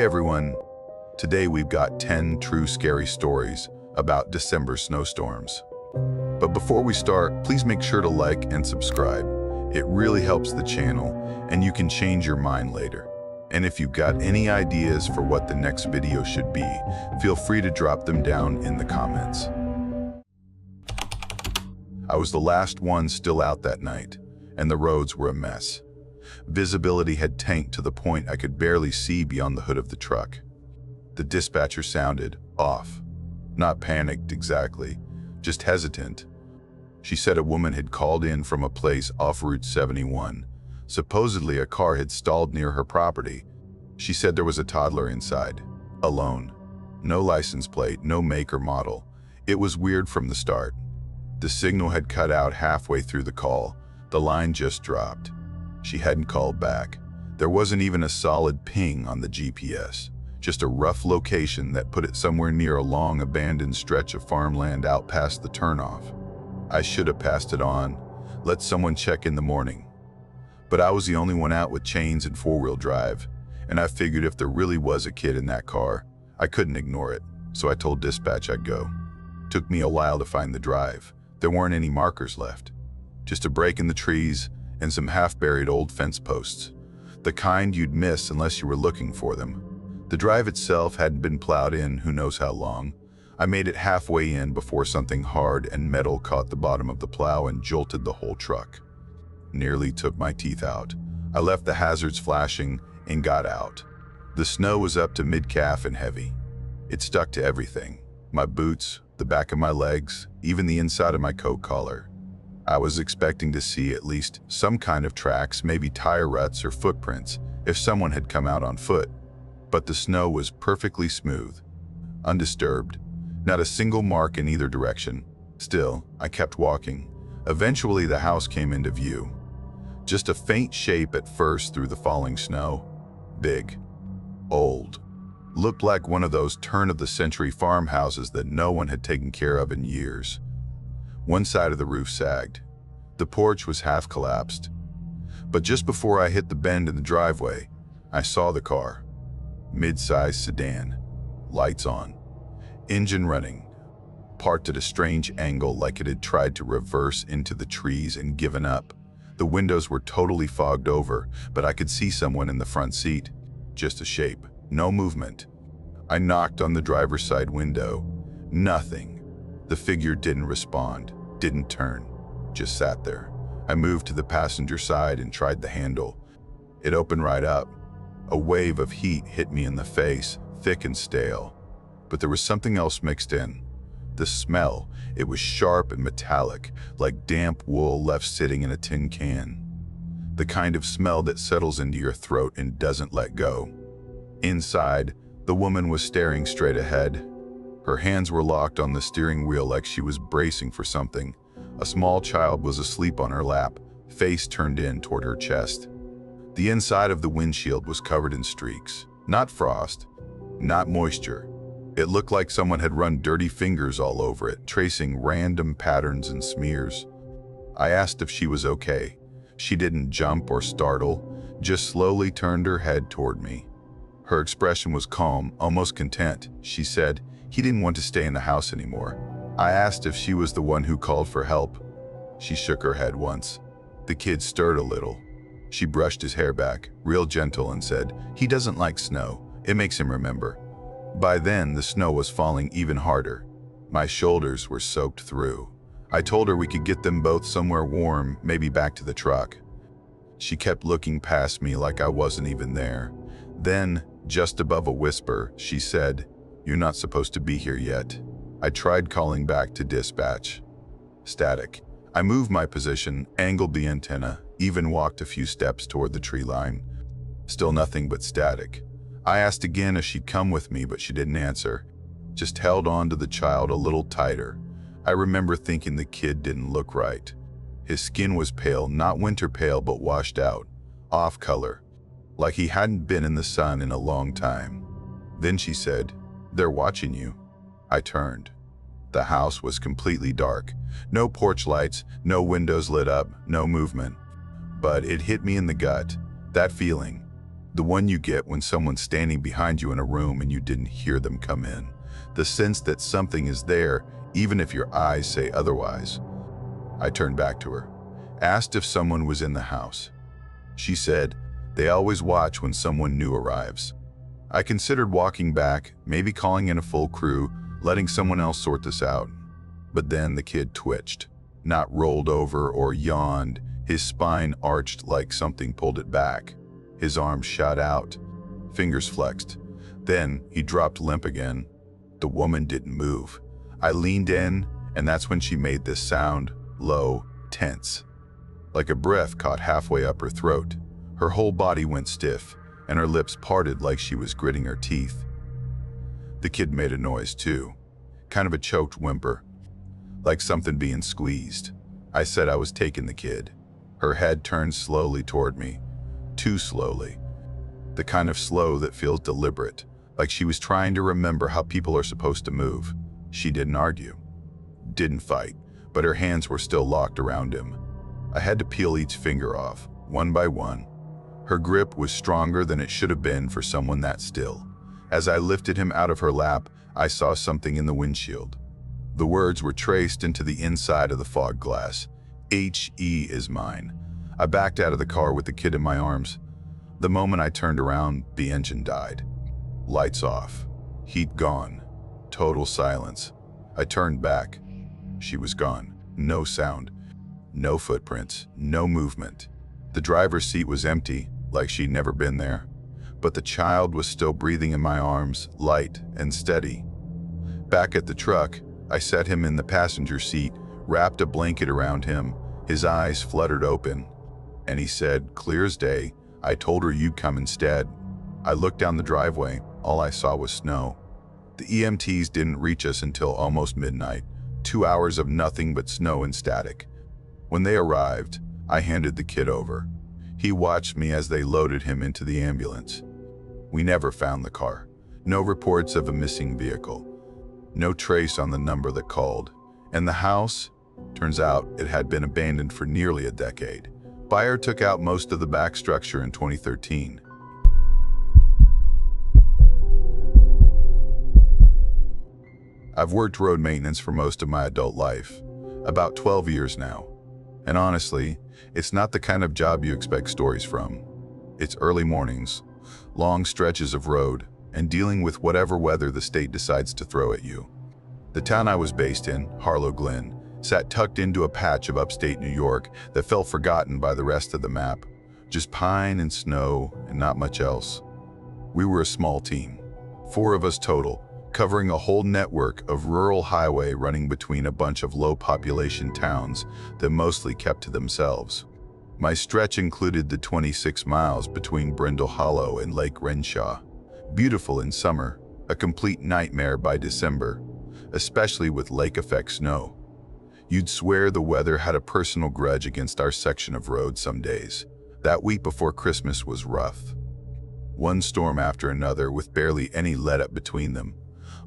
Hey everyone, today we've got 10 true scary stories about December snowstorms. But before we start, please make sure to like and subscribe. It really helps the channel and you can change your mind later. And if you've got any ideas for what the next video should be, feel free to drop them down in the comments. I was the last one still out that night, and the roads were a mess. Visibility had tanked to the point I could barely see beyond the hood of the truck. The dispatcher sounded off. Not panicked exactly, just hesitant. She said a woman had called in from a place off Route 71. Supposedly a car had stalled near her property. She said there was a toddler inside, alone. No license plate, no make or model. It was weird from the start. The signal had cut out halfway through the call. The line just dropped. She hadn't called back. There wasn't even a solid ping on the GPS, just a rough location that put it somewhere near a long abandoned stretch of farmland out past the turnoff. I should have passed it on, let someone check in the morning. But I was the only one out with chains and four-wheel drive, and I figured if there really was a kid in that car, I couldn't ignore it, so I told dispatch I'd go. Took me a while to find the drive. There weren't any markers left, just a break in the trees and some half-buried old fence posts, the kind you'd miss unless you were looking for them. The drive itself hadn't been plowed in who knows how long. I made it halfway in before something hard and metal caught the bottom of the plow and jolted the whole truck. Nearly took my teeth out. I left the hazards flashing and got out. The snow was up to mid-calf and heavy. It stuck to everything. My boots, the back of my legs, even the inside of my coat collar. I was expecting to see at least some kind of tracks, maybe tire ruts or footprints, if someone had come out on foot. But the snow was perfectly smooth, undisturbed, not a single mark in either direction. Still, I kept walking. Eventually, the house came into view. Just a faint shape at first through the falling snow. Big, old, looked like one of those turn-of-the-century farmhouses that no one had taken care of in years. One side of the roof sagged. The porch was half collapsed. But just before I hit the bend in the driveway, I saw the car. Mid-sized sedan, lights on, engine running, parked at a strange angle like it had tried to reverse into the trees and given up. The windows were totally fogged over, but I could see someone in the front seat. Just a shape, no movement. I knocked on the driver's side window. Nothing. The figure didn't respond, didn't turn, just sat there. I moved to the passenger side and tried the handle. It opened right up. A wave of heat hit me in the face, thick and stale. But there was something else mixed in. The smell, it was sharp and metallic, like damp wool left sitting in a tin can. The kind of smell that settles into your throat and doesn't let go. Inside, the woman was staring straight ahead. Her hands were locked on the steering wheel like she was bracing for something. A small child was asleep on her lap, face turned in toward her chest. The inside of the windshield was covered in streaks. Not frost, not moisture. It looked like someone had run dirty fingers all over it, tracing random patterns and smears. I asked if she was okay. She didn't jump or startle, just slowly turned her head toward me. Her expression was calm, almost content. She said he didn't want to stay in the house anymore. I asked if she was the one who called for help. She shook her head once. The kid stirred a little. She brushed his hair back, real gentle, and said, "He doesn't like snow. It makes him remember." By then, the snow was falling even harder. My shoulders were soaked through. I told her we could get them both somewhere warm, maybe back to the truck. She kept looking past me like I wasn't even there. Then, just above a whisper, she said, "You're not supposed to be here yet." I tried calling back to dispatch. Static. I moved my position, angled the antenna, even walked a few steps toward the tree line. Still nothing but static. I asked again if she'd come with me, but she didn't answer. Just held on to the child a little tighter. I remember thinking the kid didn't look right. His skin was pale, not winter pale, but washed out, off color, like he hadn't been in the sun in a long time. Then she said, "They're watching you." I turned. The house was completely dark. No porch lights, no windows lit up, no movement. But it hit me in the gut, that feeling. The one you get when someone's standing behind you in a room and you didn't hear them come in. The sense that something is there, even if your eyes say otherwise. I turned back to her, asked if someone was in the house. She said, "They always watch when someone new arrives." I considered walking back, maybe calling in a full crew, letting someone else sort this out. But then the kid twitched, not rolled over or yawned. His spine arched like something pulled it back. His arms shot out, fingers flexed. Then he dropped limp again. The woman didn't move. I leaned in, and that's when she made this sound, low, tense, like a breath caught halfway up her throat. Her whole body went stiff, and her lips parted like she was gritting her teeth. The kid made a noise too, kind of a choked whimper, like something being squeezed. I said I was taking the kid. Her head turned slowly toward me, too slowly. The kind of slow that feels deliberate, like she was trying to remember how people are supposed to move. She didn't argue, didn't fight, but her hands were still locked around him. I had to peel each finger off, one by one. Her grip was stronger than it should have been for someone that still. As I lifted him out of her lap, I saw something in the windshield. The words were traced into the inside of the fog glass. "H.E. is mine." I backed out of the car with the kid in my arms. The moment I turned around, the engine died. Lights off. Heat gone. Total silence. I turned back. She was gone. No sound. No footprints. No movement. The driver's seat was empty, like she'd never been there. But the child was still breathing in my arms, light and steady. Back at the truck, I set him in the passenger seat, wrapped a blanket around him. His eyes fluttered open, and he said, clear as day, "I told her you'd come instead." I looked down the driveway. All I saw was snow. The EMTs didn't reach us until almost midnight. 2 hours of nothing but snow and static. When they arrived, I handed the kid over. He watched me as they loaded him into the ambulance. We never found the car. No reports of a missing vehicle. No trace on the number that called. And the house? Turns out it had been abandoned for nearly a decade. Buyer took out most of the back structure in 2013. I've worked road maintenance for most of my adult life, about 12 years now. And honestly, it's not the kind of job you expect stories from. It's early mornings, long stretches of road, and dealing with whatever weather the state decides to throw at you. The town I was based in, Harlow Glen, sat tucked into a patch of upstate New York that felt forgotten by the rest of the map. Just pine and snow and not much else. We were a small team, 4 of us total, covering a whole network of rural highway running between a bunch of low-population towns that mostly kept to themselves. My stretch included the 26 miles between Brindle Hollow and Lake Renshaw. Beautiful in summer, a complete nightmare by December, especially with lake-effect snow. You'd swear the weather had a personal grudge against our section of road some days. That week before Christmas was rough. One storm after another with barely any let-up between them.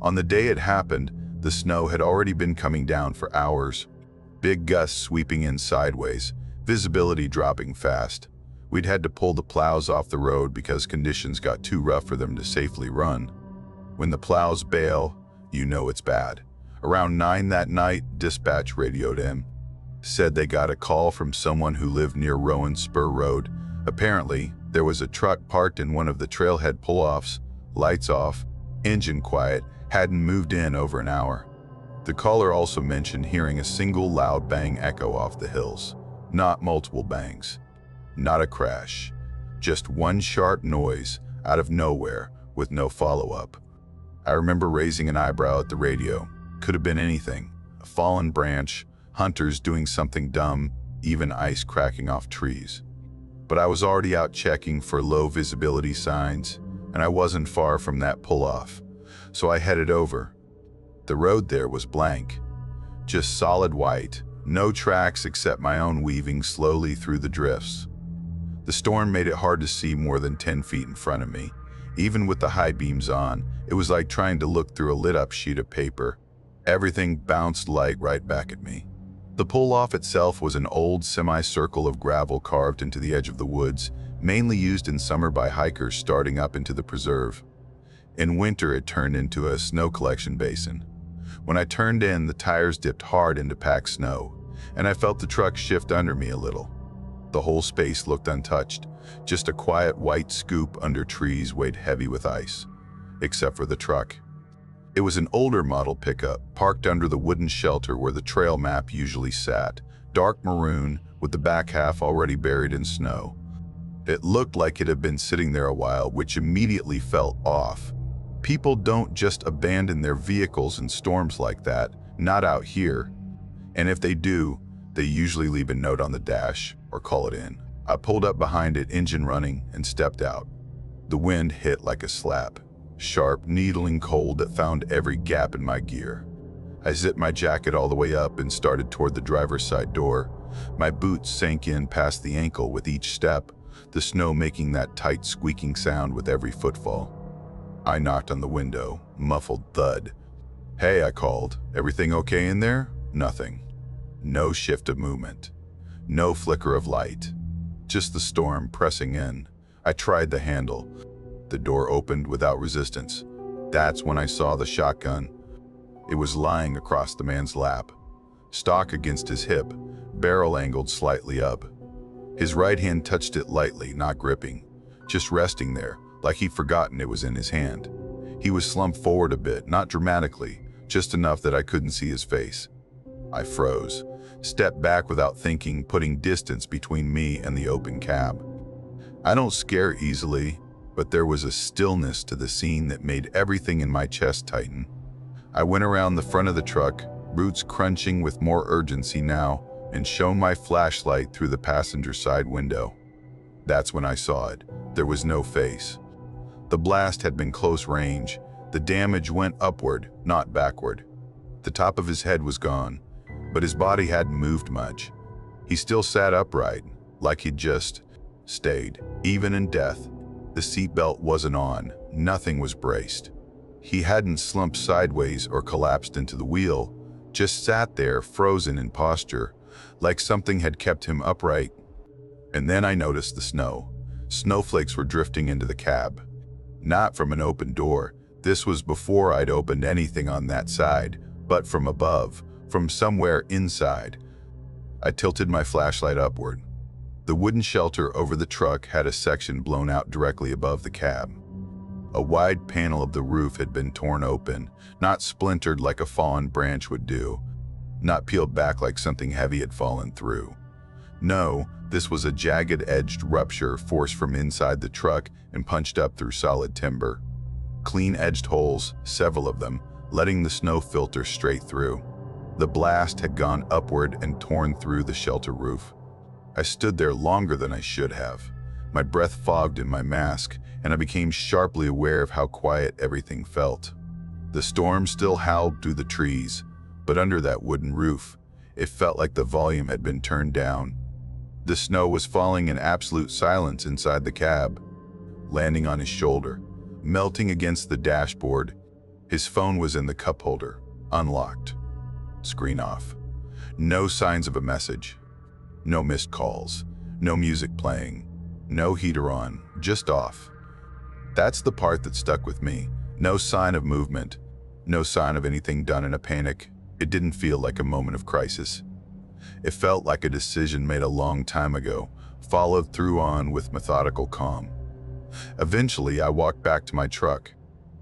On the day it happened, the snow had already been coming down for hours. Big gusts sweeping in sideways, visibility dropping fast. We'd had to pull the plows off the road because conditions got too rough for them to safely run. When the plows bail, you know it's bad. Around 9 that night, dispatch radioed in. Said they got a call from someone who lived near Rowan Spur Road. Apparently, there was a truck parked in one of the trailhead pull-offs, lights off, engine quiet, hadn't moved in over an hour. The caller also mentioned hearing a single loud bang echo off the hills. Not multiple bangs. Not a crash. Just one sharp noise out of nowhere with no follow-up. I remember raising an eyebrow at the radio. Could have been anything. A fallen branch, hunters doing something dumb, even ice cracking off trees. But I was already out checking for low visibility signs, and I wasn't far from that pull-off. So I headed over. The road there was blank. Just solid white, no tracks except my own weaving slowly through the drifts. The storm made it hard to see more than 10 feet in front of me. Even with the high beams on, it was like trying to look through a lit-up sheet of paper. Everything bounced light right back at me. The pull-off itself was an old semicircle of gravel carved into the edge of the woods, mainly used in summer by hikers starting up into the preserve. In winter, it turned into a snow collection basin. When I turned in, the tires dipped hard into packed snow, and I felt the truck shift under me a little. The whole space looked untouched, just a quiet white scoop under trees weighed heavy with ice, except for the truck. It was an older model pickup, parked under the wooden shelter where the trail map usually sat, dark maroon with the back half already buried in snow. It looked like it had been sitting there a while, which immediately felt off. People don't just abandon their vehicles in storms like that, not out here. And if they do, they usually leave a note on the dash or call it in. I pulled up behind it, engine running, and stepped out. The wind hit like a slap, sharp, needling cold that found every gap in my gear. I zipped my jacket all the way up and started toward the driver's side door. My boots sank in past the ankle with each step, the snow making that tight squeaking sound with every footfall. I knocked on the window, muffled thud. "Hey," I called. "Everything okay in there?" Nothing. No shift of movement. No flicker of light. Just the storm pressing in. I tried the handle. The door opened without resistance. That's when I saw the shotgun. It was lying across the man's lap, stock against his hip, barrel angled slightly up. His right hand touched it lightly, not gripping, just resting there, like he'd forgotten it was in his hand. He was slumped forward a bit, not dramatically, just enough that I couldn't see his face. I froze, stepped back without thinking, putting distance between me and the open cab. I don't scare easily, but there was a stillness to the scene that made everything in my chest tighten. I went around the front of the truck, roots crunching with more urgency now, and shone my flashlight through the passenger side window. That's when I saw it. There was no face. The blast had been close range. The damage went upward, not backward. The top of his head was gone, but his body hadn't moved much. He still sat upright, like he'd just stayed. Even in death, the seatbelt wasn't on. Nothing was braced. He hadn't slumped sideways or collapsed into the wheel, just sat there frozen in posture, like something had kept him upright. And then I noticed the snow. Snowflakes were drifting into the cab. Not from an open door. This was before I'd opened anything on that side, but from above, from somewhere inside. I tilted my flashlight upward. The wooden shelter over the truck had a section blown out directly above the cab. A wide panel of the roof had been torn open, not splintered like a fallen branch would do, not peeled back like something heavy had fallen through. No, this was a jagged-edged rupture forced from inside the truck and punched up through solid timber. Clean-edged holes, several of them, letting the snow filter straight through. The blast had gone upward and torn through the shelter roof. I stood there longer than I should have. My breath fogged in my mask, and I became sharply aware of how quiet everything felt. The storm still howled through the trees, but under that wooden roof, it felt like the volume had been turned down. The snow was falling in absolute silence inside the cab, landing on his shoulder, melting against the dashboard. His phone was in the cup holder, unlocked. Screen off. No signs of a message. No missed calls. No music playing. No heater on, just off. That's the part that stuck with me. No sign of movement. No sign of anything done in a panic. It didn't feel like a moment of crisis. It felt like a decision made a long time ago, followed through on with methodical calm. Eventually, I walked back to my truck,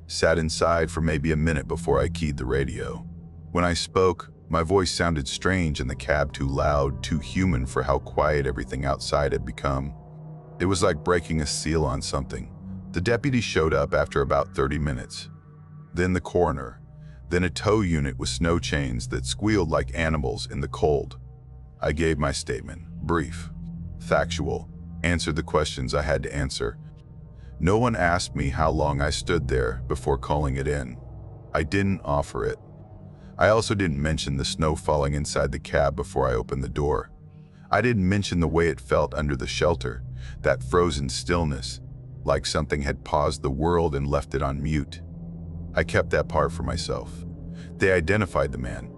sat inside for maybe a minute before I keyed the radio. When I spoke, my voice sounded strange in the cab, too loud, too human for how quiet everything outside had become. It was like breaking a seal on something. The deputy showed up after about 30 minutes. Then the coroner. Then a tow unit with snow chains that squealed like animals in the cold. I gave my statement, brief, factual, answered the questions I had to answer. No one asked me how long I stood there before calling it in. I didn't offer it. I also didn't mention the snow falling inside the cab before I opened the door. I didn't mention the way it felt under the shelter, that frozen stillness, like something had paused the world and left it on mute. I kept that part for myself. They identified the man.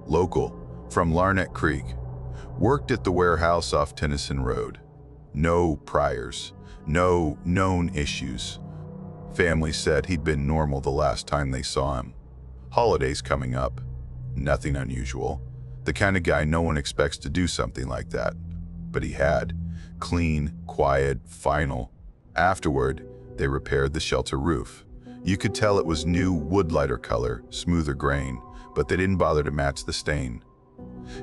Local, from Larnett Creek. Worked at the warehouse off Tennyson Road. No priors. No known issues. Family said he'd been normal the last time they saw him. Holidays coming up. Nothing unusual. The kind of guy no one expects to do something like that. But he had. Clean, quiet, final. Afterward, they repaired the shelter roof. You could tell it was new wood-lighter color, smoother grain, but they didn't bother to match the stain.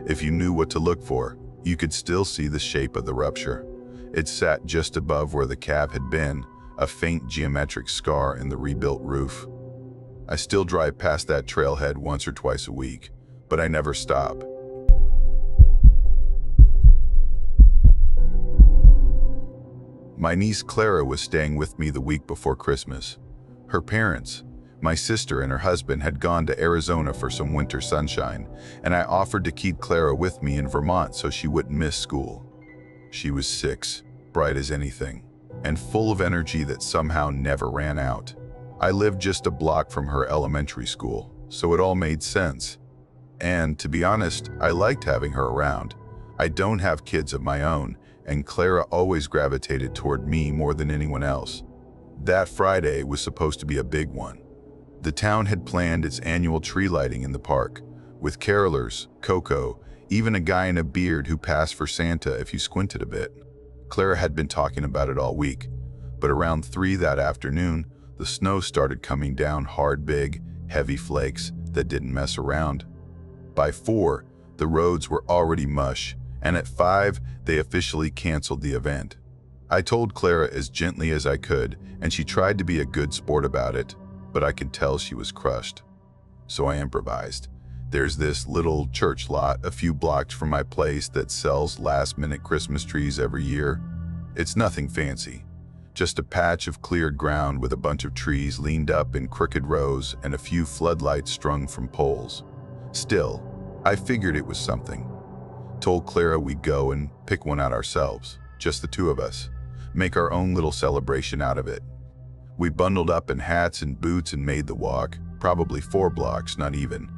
If you knew what to look for, you could still see the shape of the rupture. It sat just above where the cab had been, a faint geometric scar in the rebuilt roof. I still drive past that trailhead once or twice a week, but I never stop. My niece Clara was staying with me the week before Christmas. Her parents, my sister and her husband, had gone to Arizona for some winter sunshine, and I offered to keep Clara with me in Vermont so she wouldn't miss school. She was 6, bright as anything, and full of energy that somehow never ran out. I lived just a block from her elementary school, so it all made sense. And to be honest, I liked having her around. I don't have kids of my own, and Clara always gravitated toward me more than anyone else. That Friday was supposed to be a big one. The town had planned its annual tree lighting in the park, with carolers, cocoa, even a guy in a beard who passed for Santa if you squinted a bit. Clara had been talking about it all week, but around 3 that afternoon, the snow started coming down hard, big, heavy flakes that didn't mess around. By 4, the roads were already mush, and at 5, they officially canceled the event. I told Clara as gently as I could, and she tried to be a good sport about it, but I could tell she was crushed. So I improvised. There's this little church lot a few blocks from my place that sells last-minute Christmas trees every year. It's nothing fancy, just a patch of cleared ground with a bunch of trees leaned up in crooked rows and a few floodlights strung from poles. Still, I figured it was something. Told Clara we'd go and pick one out ourselves, just the 2 of us, make our own little celebration out of it. We bundled up in hats and boots and made the walk, probably 4 blocks, not even.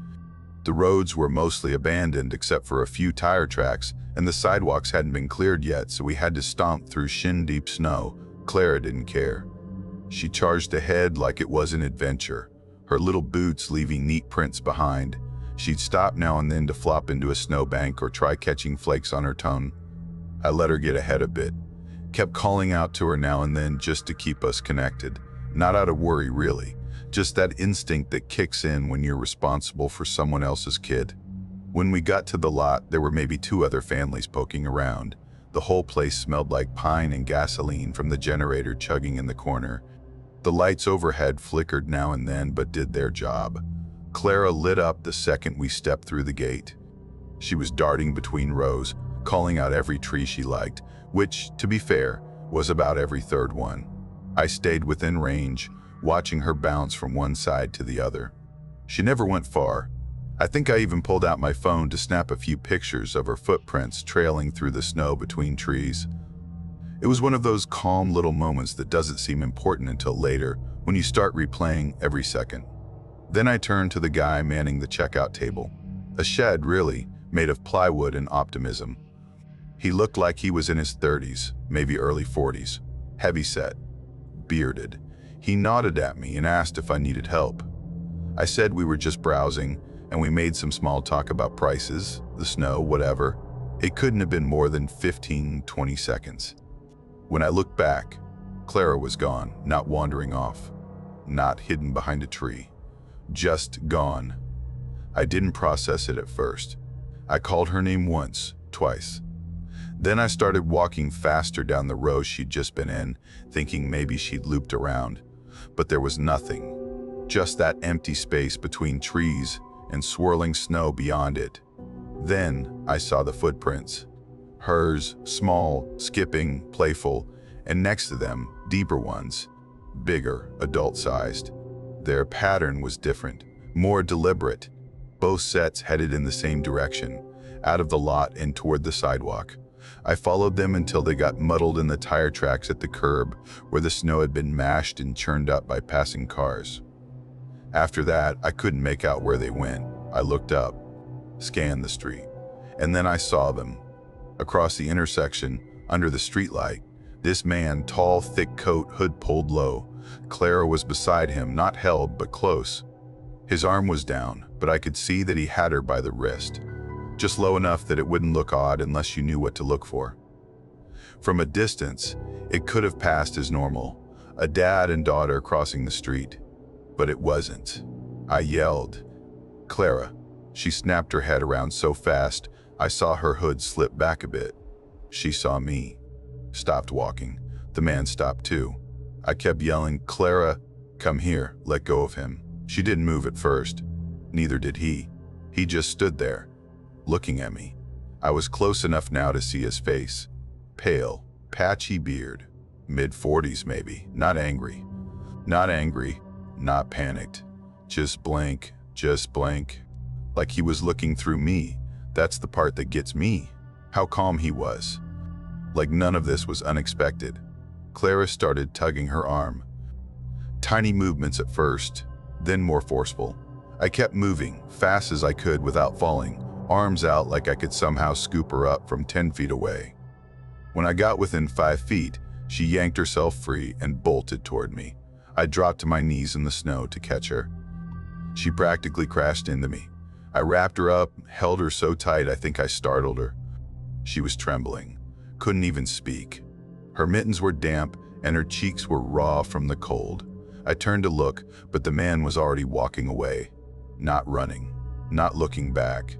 The roads were mostly abandoned except for a few tire tracks, and the sidewalks hadn't been cleared yet, so we had to stomp through shin-deep snow. Clara didn't care. She charged ahead like it was an adventure, her little boots leaving neat prints behind. She'd stop now and then to flop into a snowbank or try catching flakes on her tongue. I let her get ahead a bit, kept calling out to her now and then just to keep us connected. Not out of worry, really. Just that instinct that kicks in when you're responsible for someone else's kid. When we got to the lot, there were maybe 2 other families poking around. The whole place smelled like pine and gasoline from the generator chugging in the corner. The lights overhead flickered now and then, but did their job. Clara lit up the second we stepped through the gate. She was darting between rows, calling out every tree she liked, which, to be fair, was about every 3rd one. I stayed within range, watching her bounce from one side to the other. She never went far. I think I even pulled out my phone to snap a few pictures of her footprints trailing through the snow between trees. It was one of those calm little moments that doesn't seem important until later, when you start replaying every second. Then I turned to the guy manning the checkout table. A shed, really, made of plywood and optimism. He looked like he was in his 30s, maybe early 40s, heavy-set, bearded. He nodded at me and asked if I needed help. I said we were just browsing, and we made some small talk about prices, the snow, whatever. It couldn't have been more than 15-20 seconds. When I looked back, Clara was gone, not wandering off, not hidden behind a tree. Just gone. I didn't process it at first. I called her name once, twice. Then I started walking faster down the row she'd just been in, thinking maybe she'd looped around. But there was nothing. Just that empty space between trees and swirling snow beyond it. Then I saw the footprints. Hers, small, skipping, playful, and next to them, deeper ones, bigger, adult-sized. Their pattern was different, more deliberate. Both sets headed in the same direction, out of the lot and toward the sidewalk. I followed them until they got muddled in the tire tracks at the curb, where the snow had been mashed and churned up by passing cars. After that, I couldn't make out where they went. I looked up, scanned the street, and then I saw them. Across the intersection, under the streetlight, This man, tall, thick coat, hood pulled low. Clara was beside him, not held, but close. His arm was down, but I could see that he had her by the wrist, just low enough that it wouldn't look odd unless you knew what to look for. From a distance, it could have passed as normal, a dad and daughter crossing the street, but it wasn't. I yelled, "Clara." She snapped her head around so fast, I saw her hood slip back a bit. She saw me, stopped walking. The man stopped too. I kept yelling, "Clara, come here," let go of him. She didn't move at first. Neither did he. He just stood there, looking at me. I was close enough now to see his face. Pale, patchy beard, mid-40s maybe, not angry. Not angry, not panicked. Just blank, like he was looking through me. That's the part that gets me. How calm he was. Like none of this was unexpected. Clara started tugging her arm. Tiny movements at first, then more forceful. I kept moving, fast as I could without falling, arms out like I could somehow scoop her up from 10 feet away. When I got within 5 feet, she yanked herself free and bolted toward me. I dropped to my knees in the snow to catch her. She practically crashed into me. I wrapped her up, held her so tight I think I startled her. She was trembling, couldn't even speak. Her mittens were damp and her cheeks were raw from the cold. I turned to look, but the man was already walking away. Not running, not looking back,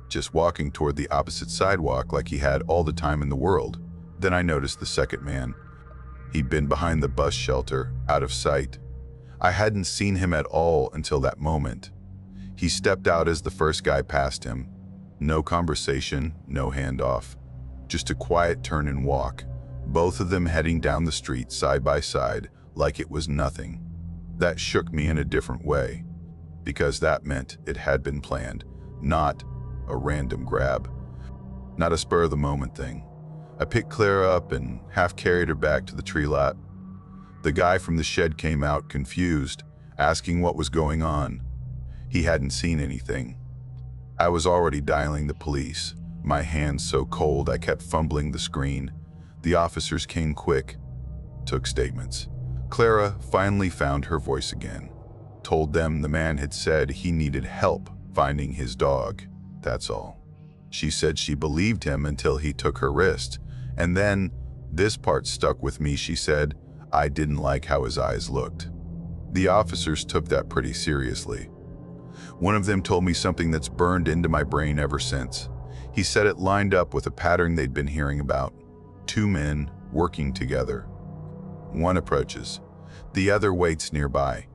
just walking toward the opposite sidewalk like he had all the time in the world. Then I noticed the second man. He'd been behind the bus shelter, out of sight. I hadn't seen him at all until that moment. He stepped out as the first guy passed him. No conversation, no handoff. Just a quiet turn and walk. Both of them heading down the street side by side, like it was nothing. That shook me in a different way, because that meant it had been planned, not a random grab, not a spur-of-the-moment thing. I picked Clara up and half carried her back to the tree lot. The guy from the shed came out, confused, asking what was going on. He hadn't seen anything. I was already dialing the police, my hands so cold I kept fumbling the screen. The officers came quick, took statements. Clara finally found her voice again, told them the man had said he needed help finding his dog, that's all. She said she believed him until he took her wrist, and then, this part stuck with me, she said, I didn't like how his eyes looked. The officers took that pretty seriously. One of them told me something that's burned into my brain ever since. He said it lined up with a pattern they'd been hearing about. 2 men working together. One approaches. The other waits nearby.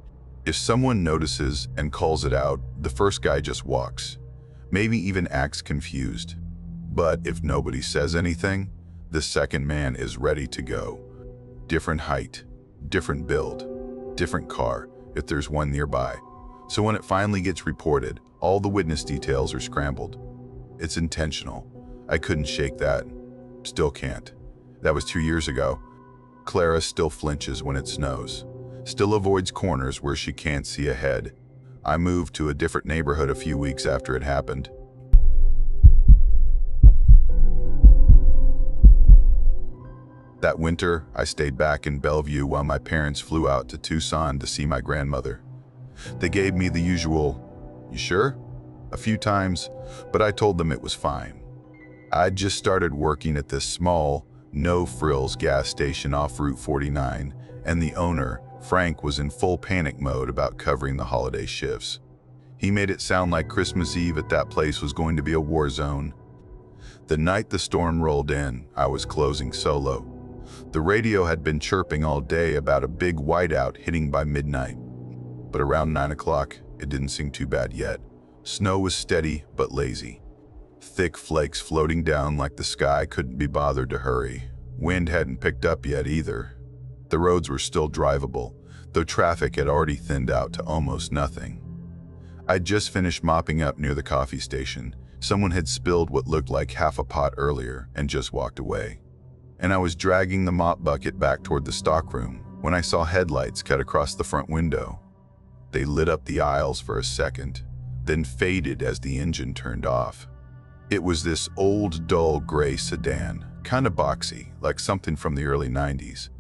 If someone notices and calls it out, the first guy just walks. Maybe even acts confused. But if nobody says anything, the second man is ready to go. Different height, different build, different car, if there's one nearby. So when it finally gets reported, all the witness details are scrambled. It's intentional. I couldn't shake that. Still can't. That was 2 years ago. Clara still flinches when it snows. Still avoids corners where she can't see ahead. I moved to a different neighborhood a few weeks after it happened. That winter, I stayed back in Bellevue while my parents flew out to Tucson to see my grandmother. They gave me the usual, "You sure?" a few times, but I told them it was fine. I'd just started working at this small, no-frills gas station off Route 49, and the owner, Frank, was in full panic mode about covering the holiday shifts. He made it sound like Christmas Eve at that place was going to be a war zone. The night the storm rolled in, I was closing solo. The radio had been chirping all day about a big whiteout hitting by midnight. But around 9 o'clock, it didn't seem too bad yet. Snow was steady but lazy. Thick flakes floating down like the sky couldn't be bothered to hurry. Wind hadn't picked up yet either. The roads were still drivable, though traffic had already thinned out to almost nothing. I'd just finished mopping up near the coffee station. Someone had spilled what looked like half a pot earlier and just walked away. And I was dragging the mop bucket back toward the stockroom when I saw headlights cut across the front window. They lit up the aisles for a second, then faded as the engine turned off. It was this old, dull gray sedan, Kinda boxy, like something from the early 90s.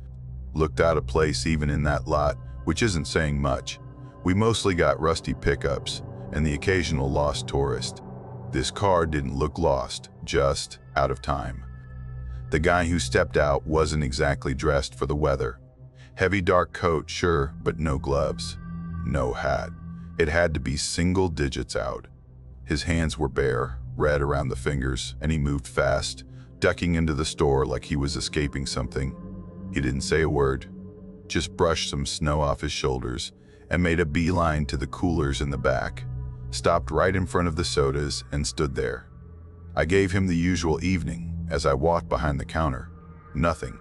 Looked out of place even in that lot, which isn't saying much. We mostly got rusty pickups and the occasional lost tourist. This car didn't look lost, just out of time. The guy who stepped out wasn't exactly dressed for the weather. Heavy dark coat, sure, but no gloves. No hat. It had to be single digits out. His hands were bare, red around the fingers, and he moved fast, ducking into the store like he was escaping something. He didn't say a word, just brushed some snow off his shoulders and made a beeline to the coolers in the back, stopped right in front of the sodas and stood there. I gave him the usual evening as I walked behind the counter. Nothing.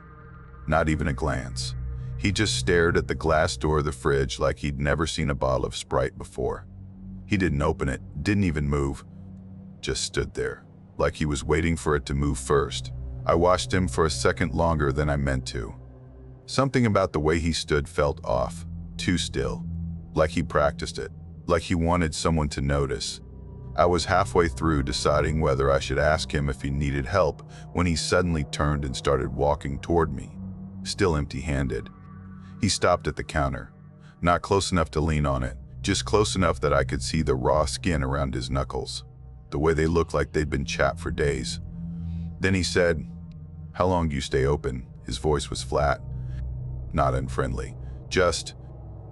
Not even a glance. He just stared at the glass door of the fridge like he'd never seen a bottle of Sprite before. He didn't open it, didn't even move. Just stood there, like he was waiting for it to move first. I watched him for a second longer than I meant to. Something about the way he stood felt off, too still, like he practiced it, like he wanted someone to notice. I was halfway through deciding whether I should ask him if he needed help when he suddenly turned and started walking toward me, still empty-handed. He stopped at the counter, not close enough to lean on it, just close enough that I could see the raw skin around his knuckles, the way they looked like they'd been chapped for days. Then he said, "How long do you stay open?" His voice was flat, not unfriendly, just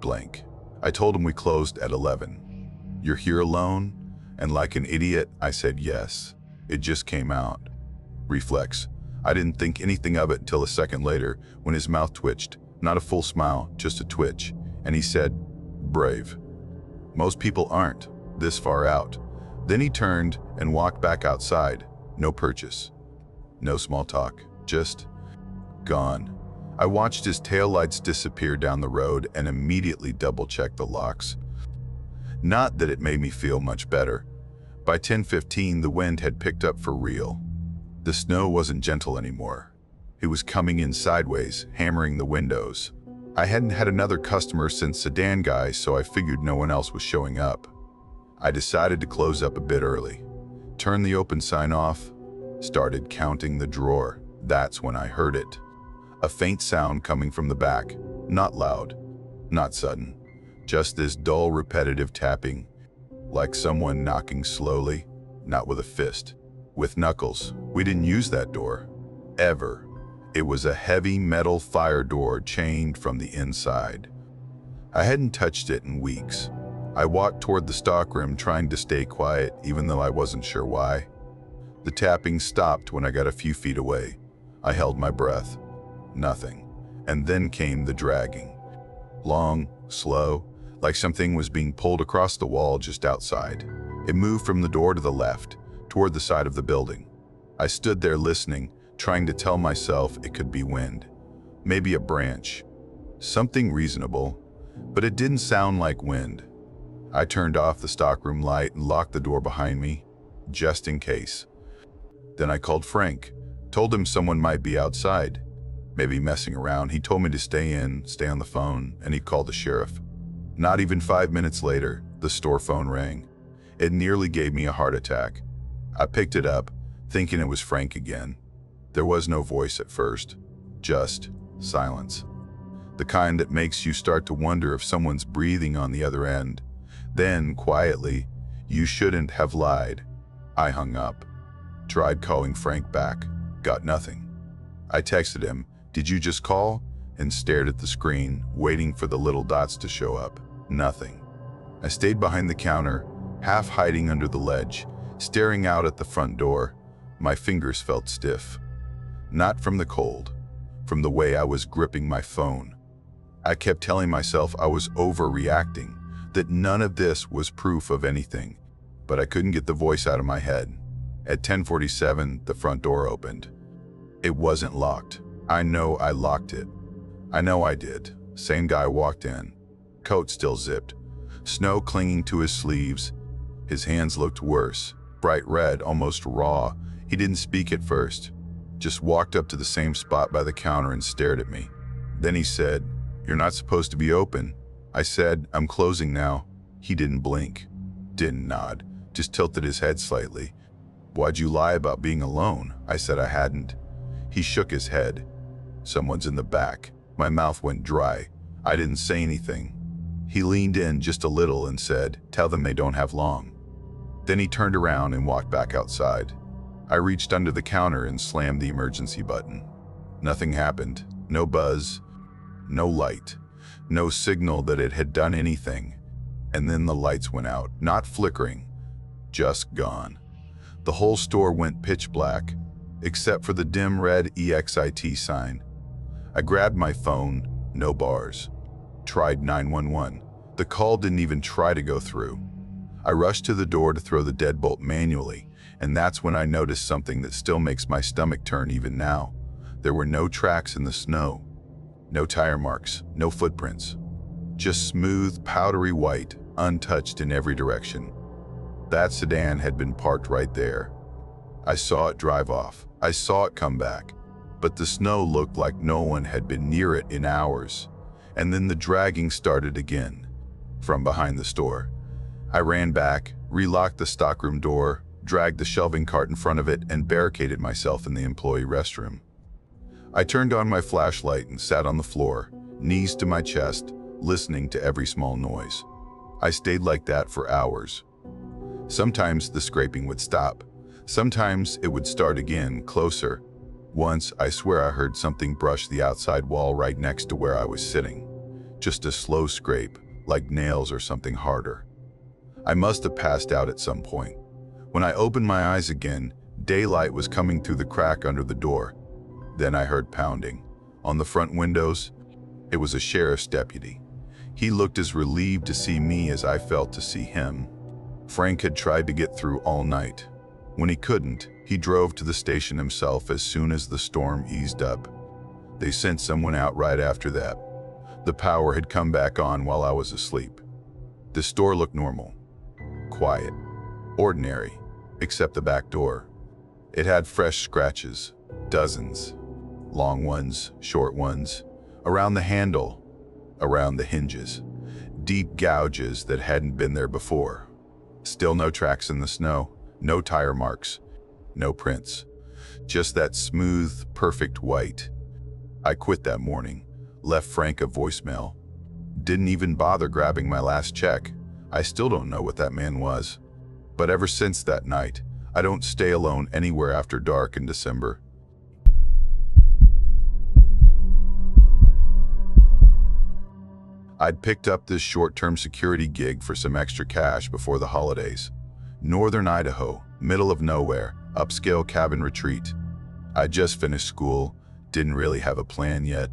blank. I told him we closed at 11. "You're here alone?" And like an idiot, I said yes. It just came out. Reflex. I didn't think anything of it until a second later when his mouth twitched. Not a full smile, just a twitch. And he said, "Brave. Most people aren't, this far out." Then he turned and walked back outside. No purchase. No small talk. Just gone. I watched his taillights disappear down the road and immediately double-checked the locks. Not that it made me feel much better. By 10:15, the wind had picked up for real. The snow wasn't gentle anymore. It was coming in sideways, hammering the windows. I hadn't had another customer since Sedan Guy, so I figured no one else was showing up. I decided to close up a bit early, turned the open sign off, started counting the drawer. That's when I heard it. A faint sound coming from the back, not loud, not sudden. Just this dull, repetitive tapping, like someone knocking slowly, not with a fist, with knuckles. We didn't use that door, ever. It was a heavy metal fire door chained from the inside. I hadn't touched it in weeks. I walked toward the stockroom trying to stay quiet, even though I wasn't sure why. The tapping stopped when I got a few feet away. I held my breath. Nothing. And then came the dragging. Long, slow, like something was being pulled across the wall just outside. It moved from the door to the left, toward the side of the building. I stood there listening, trying to tell myself it could be wind. Maybe a branch. Something reasonable, but it didn't sound like wind. I turned off the stockroom light and locked the door behind me, just in case. Then I called Frank, told him someone might be outside, maybe messing around. He told me to stay in, stay on the phone, and he called the sheriff. Not even 5 minutes later, the store phone rang. It nearly gave me a heart attack. I picked it up, thinking it was Frank again. There was no voice at first, just silence. The kind that makes you start to wonder if someone's breathing on the other end. Then, quietly, "You shouldn't have lied." I hung up. Tried calling Frank back. Got nothing. I texted him, "Did you just call?" and stared at the screen, waiting for the little dots to show up. Nothing. I stayed behind the counter, half hiding under the ledge, staring out at the front door. My fingers felt stiff. Not from the cold, from the way I was gripping my phone. I kept telling myself I was overreacting, that none of this was proof of anything, but I couldn't get the voice out of my head. At 10:47, the front door opened. It wasn't locked. I know I locked it. I know I did. Same guy walked in. Coat still zipped. Snow clinging to his sleeves. His hands looked worse. Bright red, almost raw. He didn't speak at first. Just walked up to the same spot by the counter and stared at me. Then he said, "You're not supposed to be open." I said, "I'm closing now." He didn't blink. Didn't nod. Just tilted his head slightly. "Why'd you lie about being alone?" I said I hadn't. He shook his head. "Someone's in the back." My mouth went dry. I didn't say anything. He leaned in just a little and said, "Tell them they don't have long." Then he turned around and walked back outside. I reached under the counter and slammed the emergency button. Nothing happened. No buzz, no light, no signal that it had done anything. And then the lights went out, not flickering, just gone. The whole store went pitch black, except for the dim red EXIT sign. I grabbed my phone, no bars. Tried 911. The call didn't even try to go through. I rushed to the door to throw the deadbolt manually, and that's when I noticed something that still makes my stomach turn even now. There were no tracks in the snow. No tire marks, no footprints. Just smooth, powdery white, untouched in every direction. That sedan had been parked right there. I saw it drive off. I saw it come back. But the snow looked like no one had been near it in hours. And then the dragging started again, from behind the store. I ran back, relocked the stockroom door, dragged the shelving cart in front of it, and barricaded myself in the employee restroom. I turned on my flashlight and sat on the floor, knees to my chest, listening to every small noise. I stayed like that for hours. Sometimes the scraping would stop. Sometimes it would start again, closer. Once, I swear I heard something brush the outside wall right next to where I was sitting. Just a slow scrape, like nails or something harder. I must have passed out at some point. When I opened my eyes again, daylight was coming through the crack under the door. Then I heard pounding. On the front windows, it was a sheriff's deputy. He looked as relieved to see me as I felt to see him. Frank had tried to get through all night. When he couldn't, he drove to the station himself as soon as the storm eased up. They sent someone out right after that. The power had come back on while I was asleep. The store looked normal, quiet, ordinary, except the back door. It had fresh scratches, dozens, long ones, short ones, around the handle, around the hinges, deep gouges that hadn't been there before. Still no tracks in the snow, no tire marks, no prints, just that smooth, perfect white. I quit that morning, left Frank a voicemail. Didn't even bother grabbing my last check. I still don't know what that man was. But ever since that night, I don't stay alone anywhere after dark in December. I'd picked up this short-term security gig for some extra cash before the holidays. Northern Idaho, middle of nowhere, upscale cabin retreat. I'd just finished school, didn't really have a plan yet.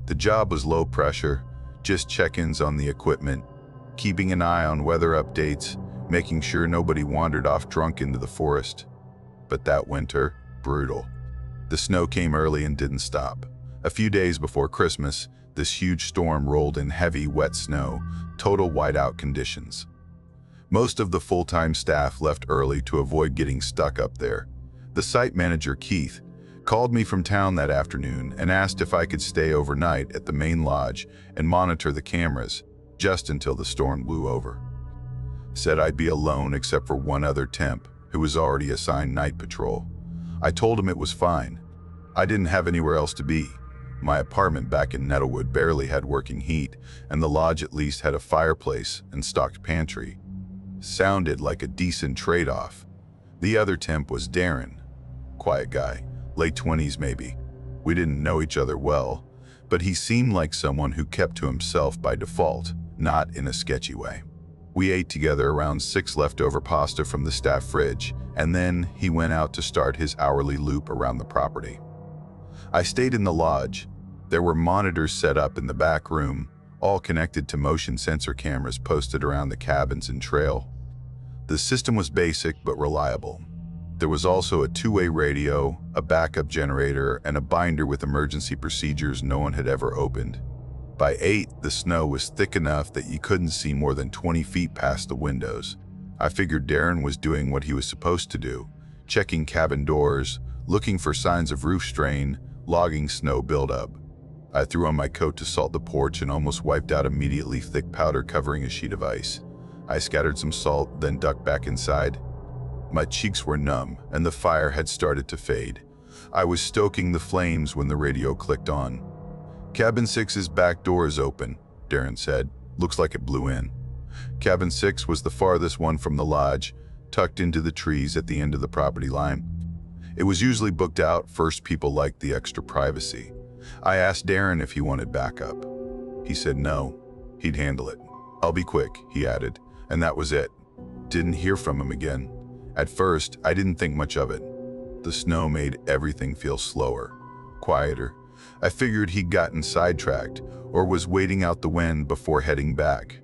The job was low pressure, just check-ins on the equipment, keeping an eye on weather updates, making sure nobody wandered off drunk into the forest. But that winter, brutal. The snow came early and didn't stop. A few days before Christmas, this huge storm rolled in heavy, wet snow, total whiteout conditions. Most of the full-time staff left early to avoid getting stuck up there. The site manager, Keith, called me from town that afternoon and asked if I could stay overnight at the main lodge and monitor the cameras, just until the storm blew over. Said I'd be alone except for one other temp, who was already assigned night patrol. I told him it was fine. I didn't have anywhere else to be. My apartment back in Nettlewood barely had working heat, and the lodge at least had a fireplace and stocked pantry. Sounded like a decent trade-off. The other temp was Darren. Quiet guy, late 20s maybe. We didn't know each other well, but he seemed like someone who kept to himself by default, not in a sketchy way. We ate together around 6 leftover pasta from the staff fridge, and then he went out to start his hourly loop around the property. I stayed in the lodge. There were monitors set up in the back room, all connected to motion sensor cameras posted around the cabins and trail. The system was basic but reliable. There was also a two-way radio, a backup generator, and a binder with emergency procedures no one had ever opened. By 8, the snow was thick enough that you couldn't see more than 20 feet past the windows. I figured Darren was doing what he was supposed to do, checking cabin doors, looking for signs of roof strain, logging snow buildup. I threw on my coat to salt the porch and almost wiped out immediately thick powder covering a sheet of ice. I scattered some salt, then ducked back inside. My cheeks were numb, and the fire had started to fade. I was stoking the flames when the radio clicked on. "Cabin 6's back door is open," Darren said. "Looks like it blew in." Cabin 6 was the farthest one from the lodge, tucked into the trees at the end of the property line. It was usually booked out, first people liked the extra privacy. I asked Darren if he wanted backup. He said no, he'd handle it. "I'll be quick," he added, and that was it. Didn't hear from him again. At first, I didn't think much of it. The snow made everything feel slower, quieter. I figured he'd gotten sidetracked or was waiting out the wind before heading back.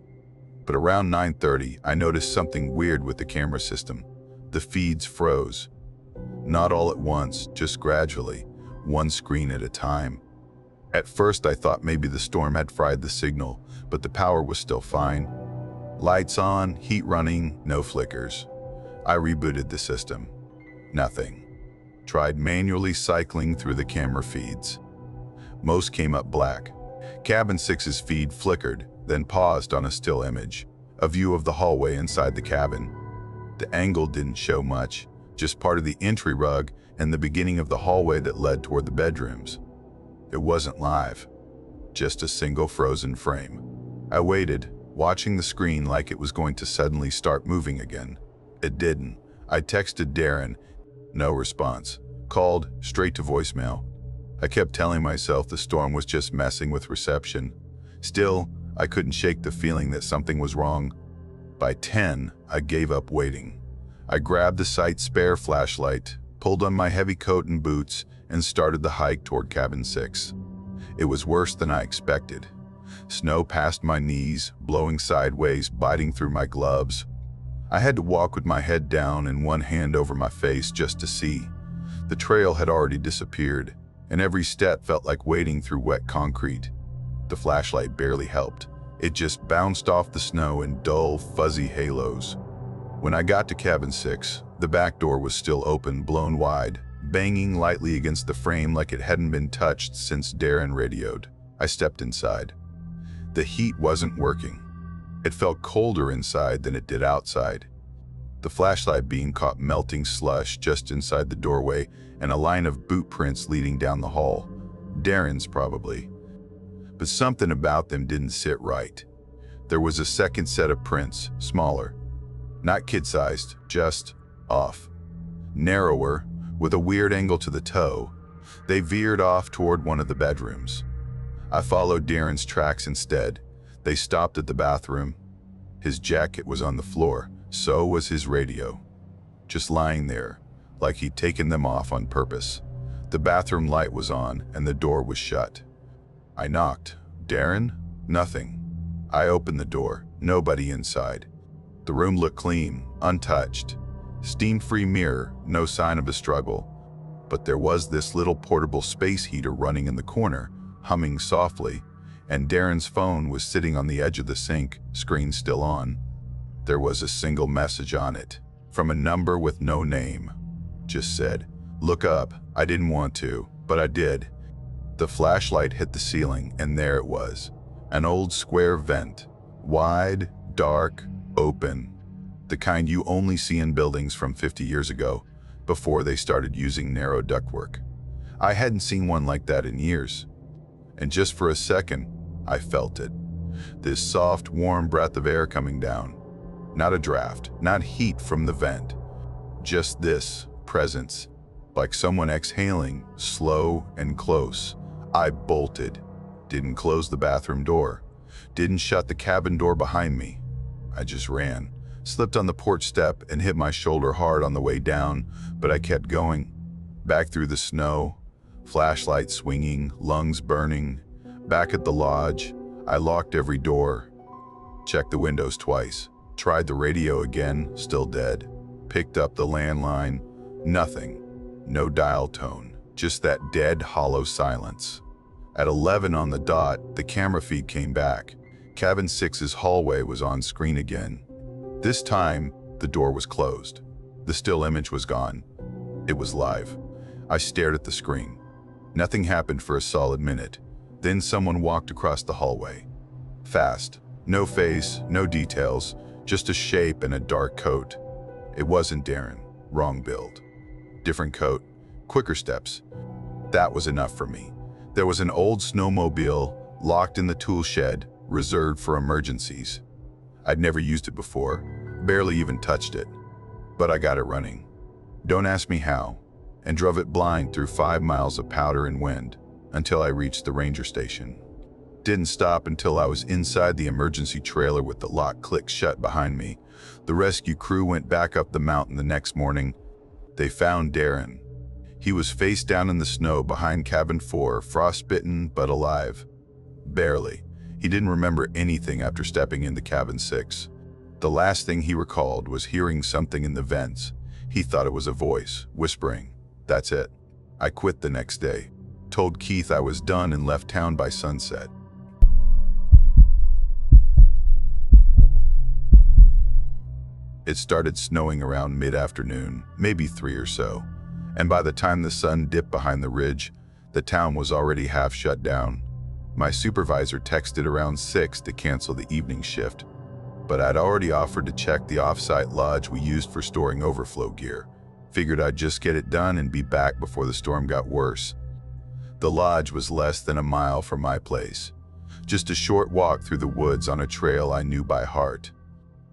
But around 9:30, I noticed something weird with the camera system. The feeds froze. Not all at once, just gradually, one screen at a time. At first, I thought maybe the storm had fried the signal, but the power was still fine. Lights on, heat running, no flickers. I rebooted the system. Nothing. Tried manually cycling through the camera feeds. Most came up black. Cabin 6's feed flickered, then paused on a still image, a view of the hallway inside the cabin. The angle didn't show much, just part of the entry rug and the beginning of the hallway that led toward the bedrooms. It wasn't live, just a single frozen frame. I waited, watching the screen like it was going to suddenly start moving again. It didn't. I texted Darren, no response. Called, straight to voicemail. I kept telling myself the storm was just messing with reception. Still, I couldn't shake the feeling that something was wrong. By 10, I gave up waiting. I grabbed the site's spare flashlight, pulled on my heavy coat and boots, and started the hike toward Cabin 6. It was worse than I expected. Snow past my knees, blowing sideways, biting through my gloves. I had to walk with my head down and one hand over my face just to see. The trail had already disappeared, and every step felt like wading through wet concrete. The flashlight barely helped. It just bounced off the snow in dull, fuzzy halos. When I got to Cabin 6, the back door was still open, blown wide, banging lightly against the frame like it hadn't been touched since Darren radioed. I stepped inside. The heat wasn't working. It felt colder inside than it did outside. The flashlight beam caught melting slush just inside the doorway and a line of boot prints leading down the hall. Darren's probably. But something about them didn't sit right. There was a second set of prints, smaller. Not kid-sized, just off. Narrower, with a weird angle to the toe. They veered off toward one of the bedrooms. I followed Darren's tracks instead. They stopped at the bathroom. His jacket was on the floor, so was his radio. Just lying there, like he'd taken them off on purpose. The bathroom light was on and the door was shut. I knocked. "Darren?" Nothing. I opened the door. Nobody inside. The room looked clean, untouched. Steam-free mirror, no sign of a struggle. But there was this little portable space heater running in the corner, humming softly, and Darren's phone was sitting on the edge of the sink, screen still on. There was a single message on it, from a number with no name. Just said, "Look up." I didn't want to, but I did. The flashlight hit the ceiling, and there it was. An old square vent. Wide, dark, open. The kind you only see in buildings from 50 years ago, before they started using narrow ductwork. I hadn't seen one like that in years. And just for a second, I felt it. This soft, warm breath of air coming down. Not a draft, not heat from the vent. Just this presence, like someone exhaling, slow and close. I bolted. Didn't close the bathroom door. Didn't shut the cabin door behind me. I just ran. Slipped on the porch step and hit my shoulder hard on the way down, but I kept going. Back through the snow, flashlight swinging, lungs burning. Back at the lodge, I locked every door. Checked the windows twice. Tried the radio again, still dead. Picked up the landline. Nothing. No dial tone. Just that dead, hollow silence. At 11 on the dot, the camera feed came back. Cabin 6's hallway was on screen again. This time, the door was closed. The still image was gone. It was live. I stared at the screen. Nothing happened for a solid minute. Then someone walked across the hallway. Fast. No face, no details, just a shape and a dark coat. It wasn't Darren. Wrong build. Different coat. quicker steps. That was enough for me. There was an old snowmobile locked in the tool shed, reserved for emergencies. I'd never used it before, barely even touched it. But I got it running. Don't ask me how, and drove it blind through 5 miles of powder and wind until I reached the ranger station. Didn't stop until I was inside the emergency trailer with the lock clicked shut behind me. The rescue crew went back up the mountain the next morning. They found Darren. He was face down in the snow behind cabin 4, frostbitten but alive. Barely. He didn't remember anything after stepping into cabin 6. The last thing he recalled was hearing something in the vents. He thought it was a voice, whispering. That's it. I quit the next day. Told Keith I was done and left town by sunset. It started snowing around mid-afternoon, maybe 3 or so, and by the time the sun dipped behind the ridge, the town was already half shut down. My supervisor texted around 6 to cancel the evening shift, but I'd already offered to check the off-site lodge we used for storing overflow gear. Figured I'd just get it done and be back before the storm got worse. The lodge was less than a mile from my place, just a short walk through the woods on a trail I knew by heart.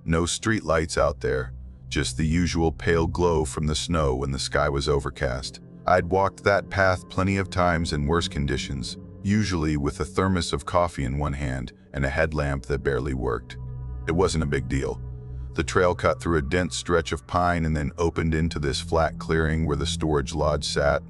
No street lights out there, just the usual pale glow from the snow when the sky was overcast. I'd walked that path plenty of times in worse conditions, usually with a thermos of coffee in one hand and a headlamp that barely worked. It wasn't a big deal. The trail cut through a dense stretch of pine and then opened into this flat clearing where the storage lodge sat.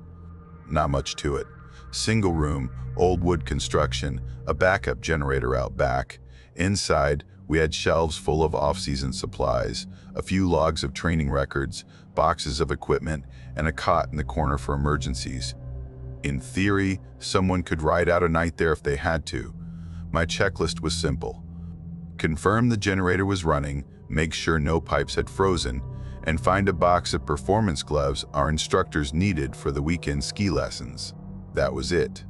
Not much to it. Single room, old wood construction, a backup generator out back. Inside, we had shelves full of off-season supplies, a few logs of training records, boxes of equipment, and a cot in the corner for emergencies. In theory, someone could ride out a night there if they had to. My checklist was simple. Confirm the generator was running, make sure no pipes had frozen, and find a box of performance gloves our instructors needed for the weekend ski lessons. That was it.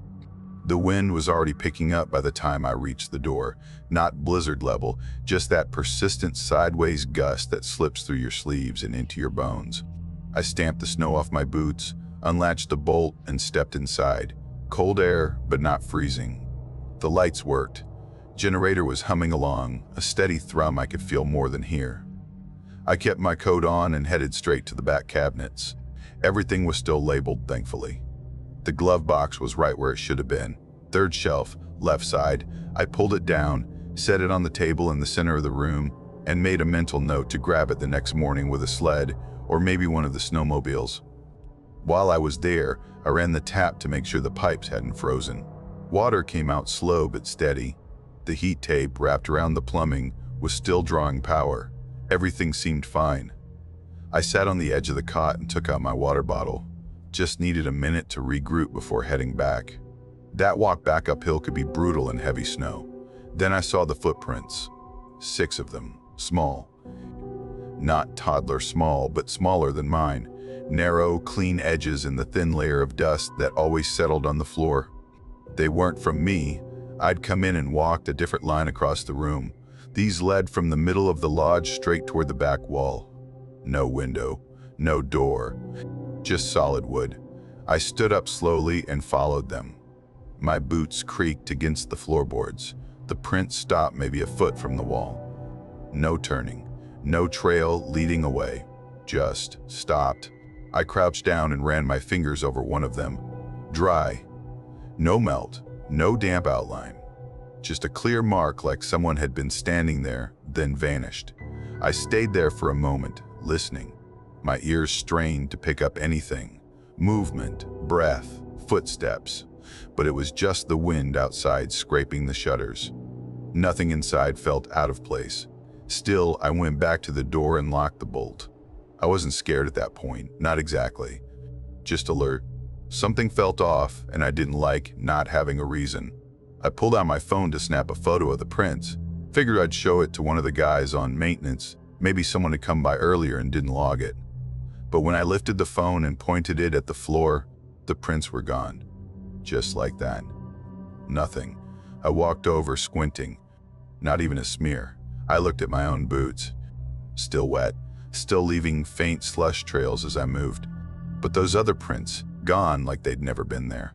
The wind was already picking up by the time I reached the door. Not blizzard level, just that persistent sideways gust that slips through your sleeves and into your bones. I stamped the snow off my boots, unlatched the bolt, and stepped inside. Cold air, but not freezing. The lights worked. Generator was humming along, a steady thrum I could feel more than hear. I kept my coat on and headed straight to the back cabinets. Everything was still labeled, thankfully. The glove box was right where it should have been. Third shelf, left side. I pulled it down, set it on the table in the center of the room, and made a mental note to grab it the next morning with a sled or maybe one of the snowmobiles. While I was there, I ran the tap to make sure the pipes hadn't frozen. Water came out slow but steady. The heat tape wrapped around the plumbing was still drawing power. Everything seemed fine. I sat on the edge of the cot and took out my water bottle. Just needed a minute to regroup before heading back. That walk back uphill could be brutal in heavy snow. Then I saw the footprints. 6 of them, small. Not toddler small, but smaller than mine. Narrow, clean edges in the thin layer of dust that always settled on the floor. They weren't from me. I'd come in and walked a different line across the room. These led from the middle of the lodge straight toward the back wall. No window, no door. Just solid wood. I stood up slowly and followed them. My boots creaked against the floorboards. The print stopped maybe a foot from the wall. No turning, no trail leading away. Just stopped. I crouched down and ran my fingers over one of them. Dry. No melt, no damp outline. Just a clear mark like someone had been standing there, then vanished. I stayed there for a moment, listening. My ears strained to pick up anything. Movement, breath, footsteps. But it was just the wind outside scraping the shutters. Nothing inside felt out of place. Still, I went back to the door and locked the bolt. I wasn't scared at that point, not exactly. Just alert. Something felt off, and I didn't like not having a reason. I pulled out my phone to snap a photo of the prints. Figured I'd show it to one of the guys on maintenance. Maybe someone had come by earlier and didn't log it. But when I lifted the phone and pointed it at the floor, the prints were gone. Just like that. Nothing. I walked over, squinting. Not even a smear. I looked at my own boots. Still wet, still leaving faint slush trails as I moved. But those other prints, gone like they'd never been there.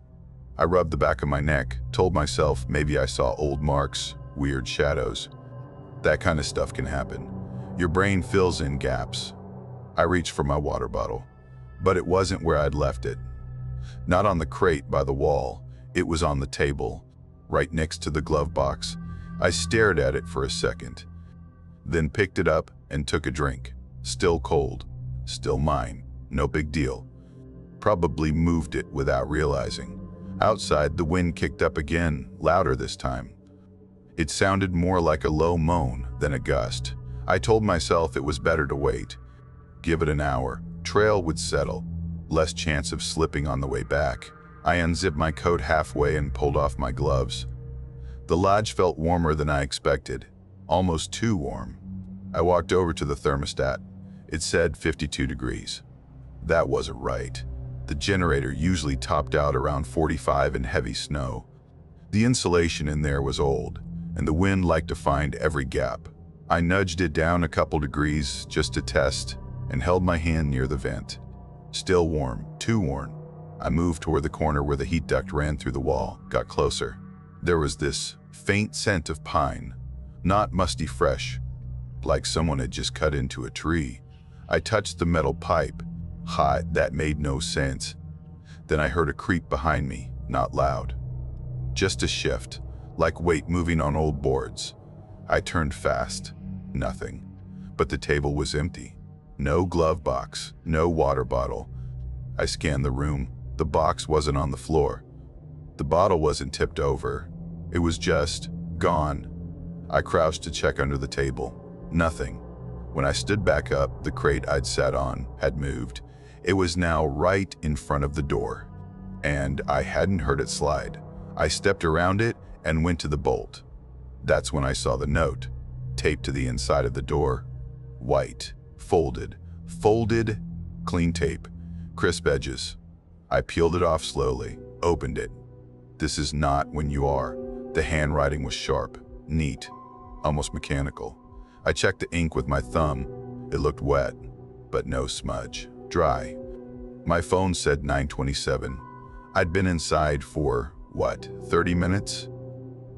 I rubbed the back of my neck, told myself maybe I saw old marks, weird shadows. That kind of stuff can happen. Your brain fills in gaps. I reached for my water bottle, but it wasn't where I'd left it. Not on the crate by the wall, it was on the table, right next to the glove box. I stared at it for a second, then picked it up and took a drink. Still cold, still mine, no big deal. Probably moved it without realizing. Outside, the wind kicked up again, louder this time. It sounded more like a low moan than a gust. I told myself it was better to wait. Give it an hour, trail would settle, less chance of slipping on the way back. I unzipped my coat halfway and pulled off my gloves. The lodge felt warmer than I expected, almost too warm. I walked over to the thermostat. It said 52 degrees. That wasn't right. The generator usually topped out around 45 in heavy snow. The insulation in there was old, and the wind liked to find every gap. I nudged it down a couple degrees just to test and held my hand near the vent. Still warm, too warm. I moved toward the corner where the heat duct ran through the wall, got closer. There was this faint scent of pine, not musty fresh, like someone had just cut into a tree. I touched the metal pipe. Hot, that made no sense. Then I heard a creak behind me, not loud. Just a shift, like weight moving on old boards. I turned fast. Nothing. But the table was empty. No glove box, no water bottle. I scanned the room. The box wasn't on the floor. The bottle wasn't tipped over. It was just gone. I crouched to check under the table. Nothing. When I stood back up, the crate I'd sat on had moved. It was now right in front of the door, and I hadn't heard it slide. I stepped around it and went to the bolt. That's when I saw the note, taped to the inside of the door. White, folded, clean tape, crisp edges. I peeled it off slowly, opened it. This is not when you are. The handwriting was sharp, neat, almost mechanical. I checked the ink with my thumb. It looked wet, but no smudge. Dry. My phone said 9:27. I'd been inside for, 30 minutes?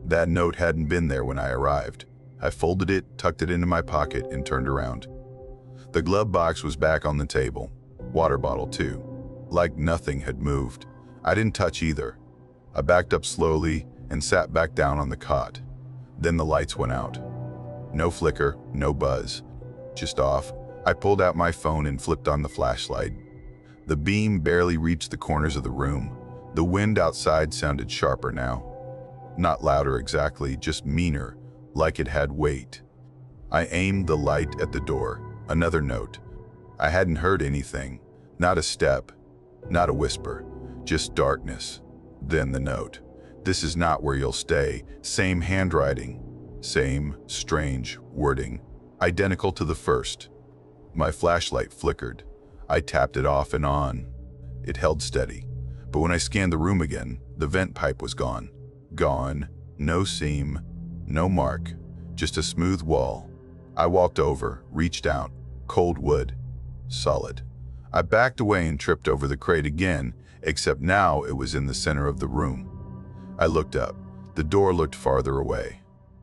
That note hadn't been there when I arrived. I folded it, tucked it into my pocket, and turned around. The glove box was back on the table. Water bottle too. Like nothing had moved. I didn't touch either. I backed up slowly and sat back down on the cot. Then the lights went out. No flicker, no buzz. Just off. I pulled out my phone and flipped on the flashlight. The beam barely reached the corners of the room. The wind outside sounded sharper now. Not louder exactly, just meaner, like it had weight. I aimed the light at the door. Another note. I hadn't heard anything. Not a step, not a whisper, just darkness. Then the note. This is not where you'll stay. Same handwriting, same strange wording, identical to the first. My flashlight flickered. I tapped it off and on. It held steady. But when I scanned the room again, the vent pipe was gone. Gone. No seam, no mark, just a smooth wall. I walked over, reached out. Cold wood. Solid. I backed away and tripped over the crate again, except now it was in the center of the room. I looked up. The door looked farther away.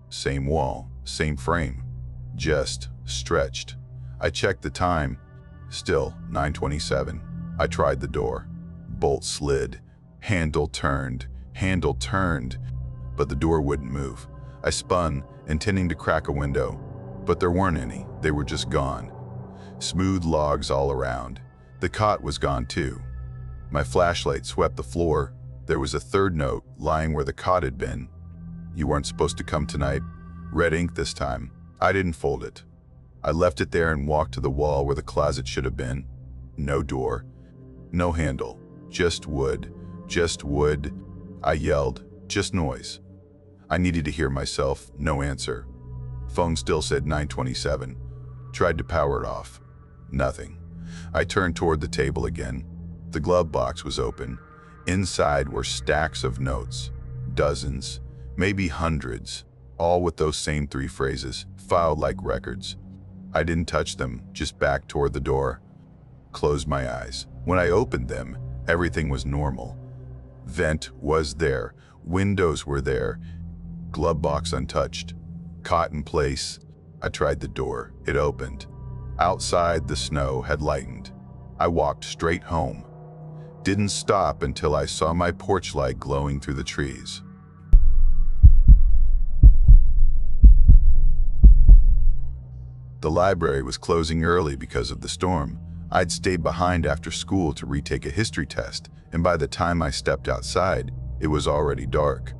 Same wall, same frame. Just stretched. I checked the time. Still 9:27. I tried the door. Bolt slid. Handle turned, but the door wouldn't move. I spun, intending to crack a window, but there weren't any. They were just gone. Smooth logs all around. The cot was gone too. My flashlight swept the floor. There was a third note lying where the cot had been. You weren't supposed to come tonight. Red ink this time. I didn't fold it. I left it there and walked to the wall where the closet should have been. No door, no handle, just wood, just wood. I yelled, just noise. I needed to hear myself, no answer. Phone still said 9:27. Tried to power it off. Nothing. I turned toward the table again. The glove box was open. Inside were stacks of notes. Dozens, maybe hundreds, all with those same three phrases, filed like records. I didn't touch them, just backed toward the door. Closed my eyes. When I opened them, Everything was normal. Vent was there, windows were there, glove box untouched, cot in place. I tried the door. It opened. Outside, the snow had lightened. I walked straight home. Didn't stop until I saw my porch light glowing through the trees. The library was closing early because of the storm. I'd stayed behind after school to retake a history test, and by the time I stepped outside, it was already dark.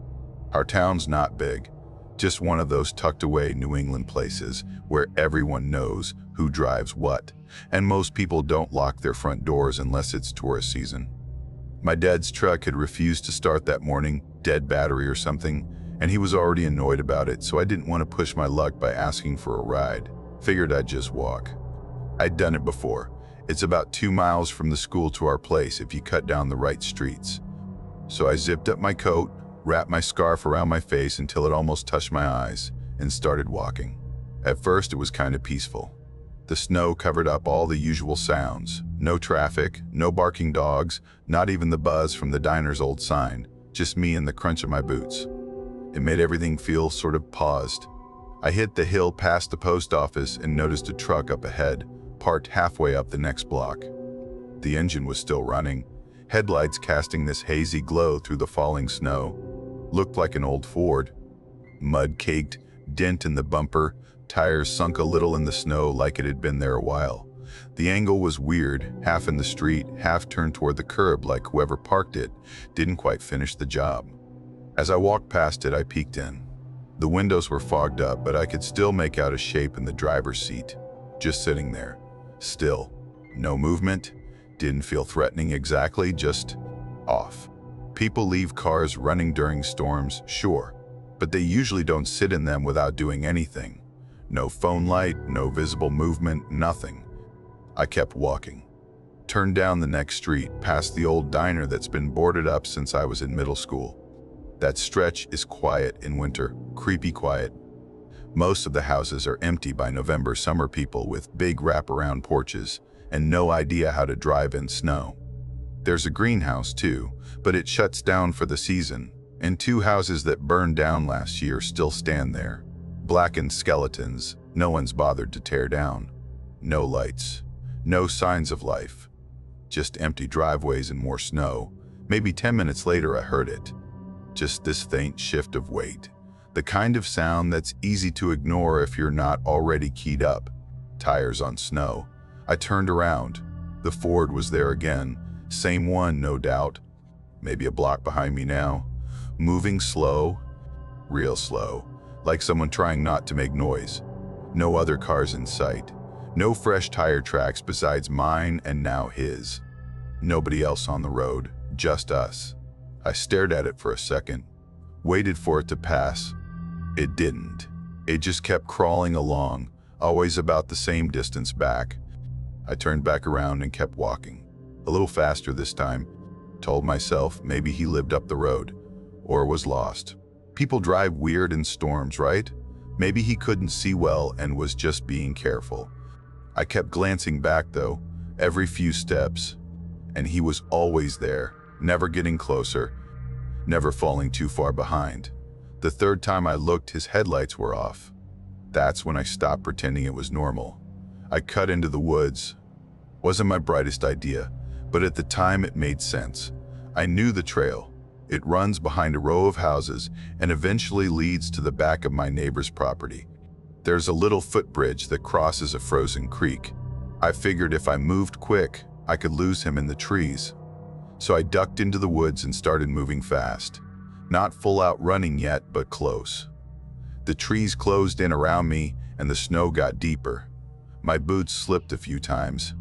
Our town's not big, just one of those tucked away New England places where everyone knows who drives what, and most people don't lock their front doors unless it's tourist season. My dad's truck had refused to start that morning, dead battery or something, and he was already annoyed about it, so I didn't want to push my luck by asking for a ride. Figured I'd just walk. I'd done it before. It's about 2 miles from the school to our place if you cut down the right streets. So I zipped up my coat, wrapped my scarf around my face until it almost touched my eyes, and started walking. At first it was kind of peaceful. The snow covered up all the usual sounds. No traffic, no barking dogs, not even the buzz from the diner's old sign, just me and the crunch of my boots. It made everything feel sort of paused. I hit the hill past the post office and noticed a truck up ahead, parked halfway up the next block. The engine was still running, headlights casting this hazy glow through the falling snow. Looked like an old Ford. Mud-caked, dent in the bumper, tires sunk a little in the snow like it had been there a while. The angle was weird, half in the street, half turned toward the curb like whoever parked it didn't quite finish the job. As I walked past it, I peeked in. The windows were fogged up, but I could still make out a shape in the driver's seat, just sitting there. Still, no movement, didn't feel threatening exactly, just off. People leave cars running during storms, sure, but they usually don't sit in them without doing anything. No phone light, no visible movement, nothing. I kept walking. Turned down the next street, past the old diner that's been boarded up since I was in middle school. That stretch is quiet in winter, creepy quiet. Most of the houses are empty by November, summer people with big wraparound porches and no idea how to drive in snow. There's a greenhouse too, but it shuts down for the season, and 2 houses that burned down last year still stand there. Blackened skeletons, no one's bothered to tear down. No lights, no signs of life. Just empty driveways and more snow. Maybe 10 minutes later I heard it. Just this faint shift of weight. The kind of sound that's easy to ignore if you're not already keyed up. Tires on snow. I turned around. The Ford was there again. Same one, no doubt. Maybe a block behind me now. Moving slow. Real slow. Like someone trying not to make noise. No other cars in sight. No fresh tire tracks besides mine and now his. Nobody else on the road, just us. I stared at it for a second, waited for it to pass. It didn't. It just kept crawling along, always about the same distance back. I turned back around and kept walking. A little faster this time. Told myself maybe he lived up the road, or was lost. People drive weird in storms, right? Maybe he couldn't see well and was just being careful. I kept glancing back though, every few steps, and he was always there, never getting closer, never falling too far behind. The third time I looked, his headlights were off. That's when I stopped pretending it was normal. I cut into the woods. Wasn't my brightest idea, but at the time it made sense. I knew the trail. It runs behind a row of houses and eventually leads to the back of my neighbor's property. There's a little footbridge that crosses a frozen creek. I figured if I moved quick, I could lose him in the trees. So I ducked into the woods and started moving fast. Not full out running yet, but close. The trees closed in around me and the snow got deeper. My boots slipped a few times.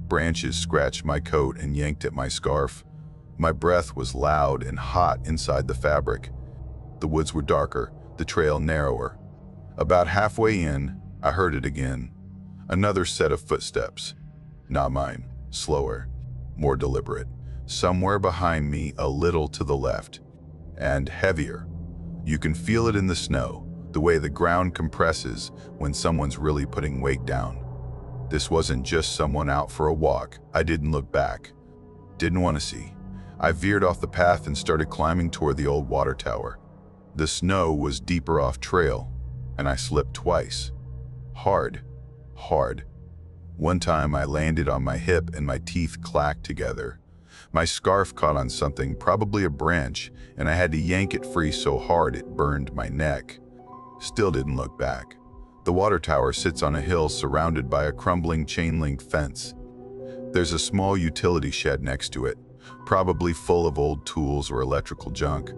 Branches scratched my coat and yanked at my scarf. My breath was loud and hot inside the fabric. The woods were darker, the trail narrower. About halfway in, I heard it again. Another set of footsteps. Not mine. Slower. More deliberate. Somewhere behind me, a little to the left. And heavier. You can feel it in the snow, the way the ground compresses when someone's really putting weight down. This wasn't just someone out for a walk. I didn't look back. Didn't want to see. I veered off the path and started climbing toward the old water tower. The snow was deeper off trail, and I slipped twice. Hard. One time I landed on my hip and my teeth clacked together. My scarf caught on something, probably a branch, and I had to yank it free so hard it burned my neck. Still didn't look back. The water tower sits on a hill surrounded by a crumbling chain-link fence. There's a small utility shed next to it, probably full of old tools or electrical junk.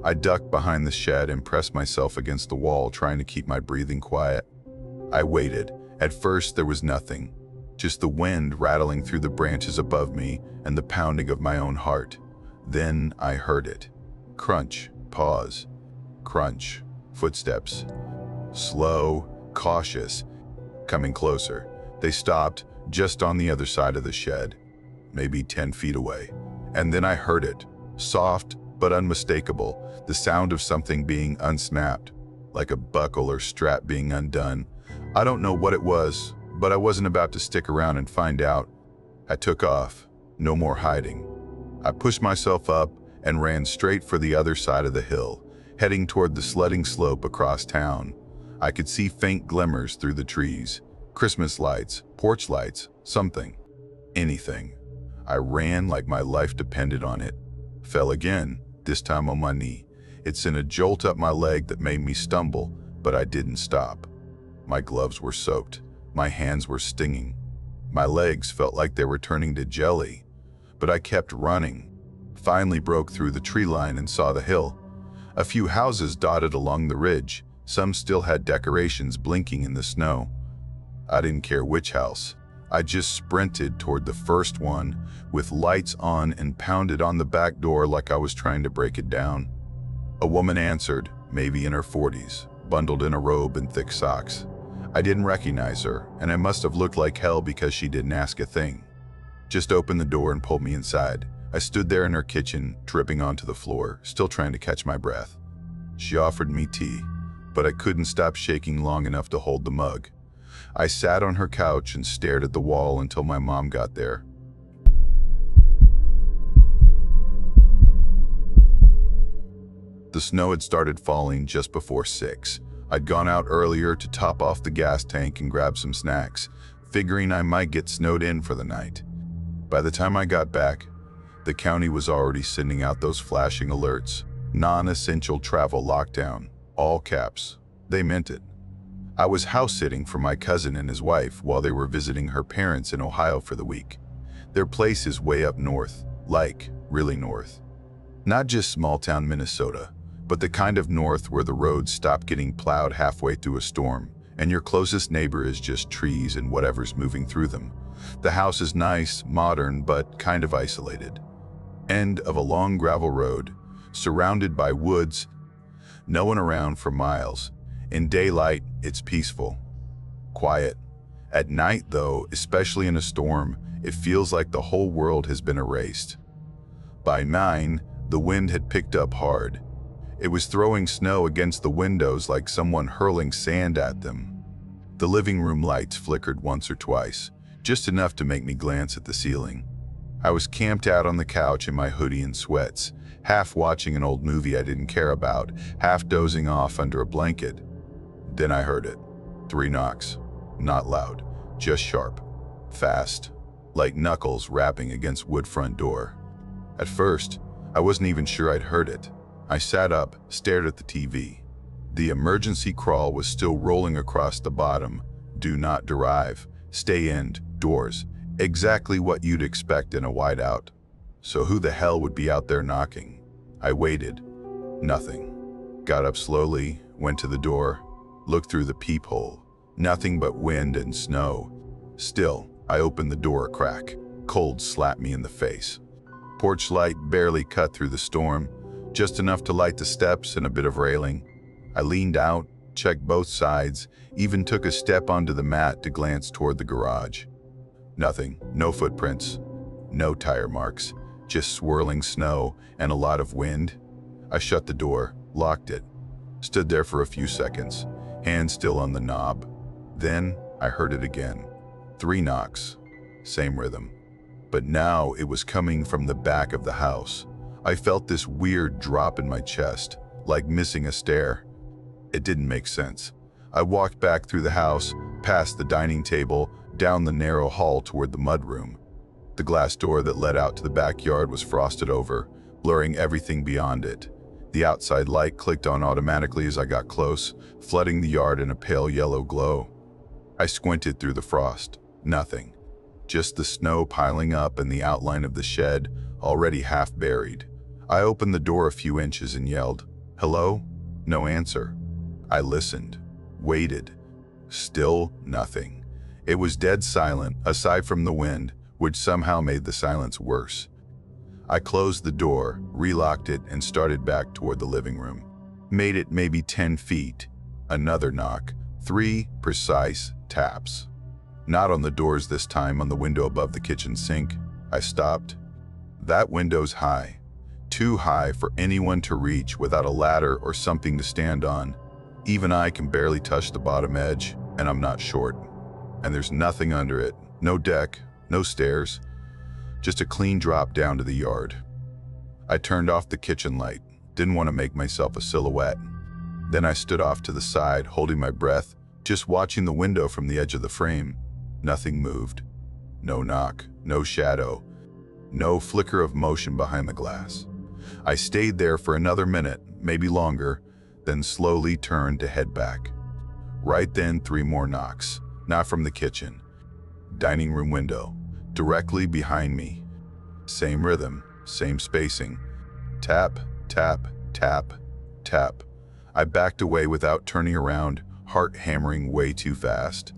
I ducked behind the shed and pressed myself against the wall, trying to keep my breathing quiet. I waited. At first there was nothing, just the wind rattling through the branches above me and the pounding of my own heart. Then I heard it. Crunch, pause, crunch, footsteps. Slow, cautious, coming closer. They stopped just on the other side of the shed, maybe 10 feet away. And then I heard it, soft but unmistakable, the sound of something being unsnapped, like a buckle or strap being undone. I don't know what it was, but I wasn't about to stick around and find out. I took off, no more hiding. I pushed myself up and ran straight for the other side of the hill, heading toward the sledding slope across town. I could see faint glimmers through the trees, Christmas lights, porch lights, something, anything. I ran like my life depended on it. Fell again, this time on my knee. It sent a jolt up my leg that made me stumble, but I didn't stop. My gloves were soaked. My hands were stinging. My legs felt like they were turning to jelly, but I kept running. Finally broke through the tree line and saw the hill. A few houses dotted along the ridge. Some still had decorations blinking in the snow. I didn't care which house. I just sprinted toward the first one with lights on and pounded on the back door like I was trying to break it down. A woman answered, maybe in her 40s, bundled in a robe and thick socks. I didn't recognize her, and I must have looked like hell because she didn't ask a thing. Just opened the door and pulled me inside. I stood there in her kitchen, dripping onto the floor, still trying to catch my breath. She offered me tea, but I couldn't stop shaking long enough to hold the mug. I sat on her couch and stared at the wall until my mom got there. The snow had started falling just before 6. I'd gone out earlier to top off the gas tank and grab some snacks, figuring I might get snowed in for the night. By the time I got back, the county was already sending out those flashing alerts. Non-essential travel lockdown, all caps. They meant it. I was house-sitting for my cousin and his wife while they were visiting her parents in Ohio for the week. Their place is way up north, like really north. Not just small-town Minnesota, but the kind of north where the roads stop getting plowed halfway through a storm, and your closest neighbor is just trees and whatever's moving through them. The house is nice, modern, but kind of isolated. End of a long gravel road, surrounded by woods, no one around for miles. In daylight, it's peaceful, quiet. At night, though, especially in a storm, it feels like the whole world has been erased. By 9, the wind had picked up hard. It was throwing snow against the windows like someone hurling sand at them. The living room lights flickered once or twice, just enough to make me glance at the ceiling. I was camped out on the couch in my hoodie and sweats, half watching an old movie I didn't care about, half dozing off under a blanket. Then I heard it. 3 knocks. Not loud, just sharp, fast, like knuckles rapping against wood front door. At first, I wasn't even sure I'd heard it. I sat up, stared at the TV. The emergency crawl was still rolling across the bottom. Do not derive. Stay in, doors. Exactly what you'd expect in a whiteout. So who the hell would be out there knocking? I waited. Nothing. Got up slowly, went to the door, looked through the peephole. Nothing but wind and snow. Still, I opened the door a crack. Cold slapped me in the face. Porch light barely cut through the storm, just enough to light the steps and a bit of railing. I leaned out, checked both sides, even took a step onto the mat to glance toward the garage. Nothing, no footprints, no tire marks, just swirling snow and a lot of wind. I shut the door, locked it, stood there for a few seconds, hand still on the knob. Then I heard it again. 3 knocks, same rhythm. But now it was coming from the back of the house, I felt this weird drop in my chest, like missing a stair. It didn't make sense. I walked back through the house, past the dining table, down the narrow hall toward the mudroom. The glass door that led out to the backyard was frosted over, blurring everything beyond it. The outside light clicked on automatically as I got close, flooding the yard in a pale yellow glow. I squinted through the frost. Nothing. Just the snow piling up and the outline of the shed, already half buried. I opened the door a few inches and yelled, "Hello?" No answer. I listened, waited. Still nothing. It was dead silent, aside from the wind, which somehow made the silence worse. I closed the door, relocked it, and started back toward the living room. Made it maybe 10 feet. Another knock. 3 precise taps. Not on the doors this time, on the window above the kitchen sink. I stopped. That window's high. Too high for anyone to reach without a ladder or something to stand on. Even I can barely touch the bottom edge, and I'm not short. And there's nothing under it. No deck, no stairs. Just a clean drop down to the yard. I turned off the kitchen light. Didn't want to make myself a silhouette. Then I stood off to the side, holding my breath, just watching the window from the edge of the frame. Nothing moved. No knock, no shadow, no flicker of motion behind the glass. I stayed there for another minute, maybe longer, then slowly turned to head back. Right then, 3 more knocks, not from the kitchen. Dining room window, directly behind me. Same rhythm, same spacing. Tap, tap, tap, tap. I backed away without turning around, heart hammering way too fast.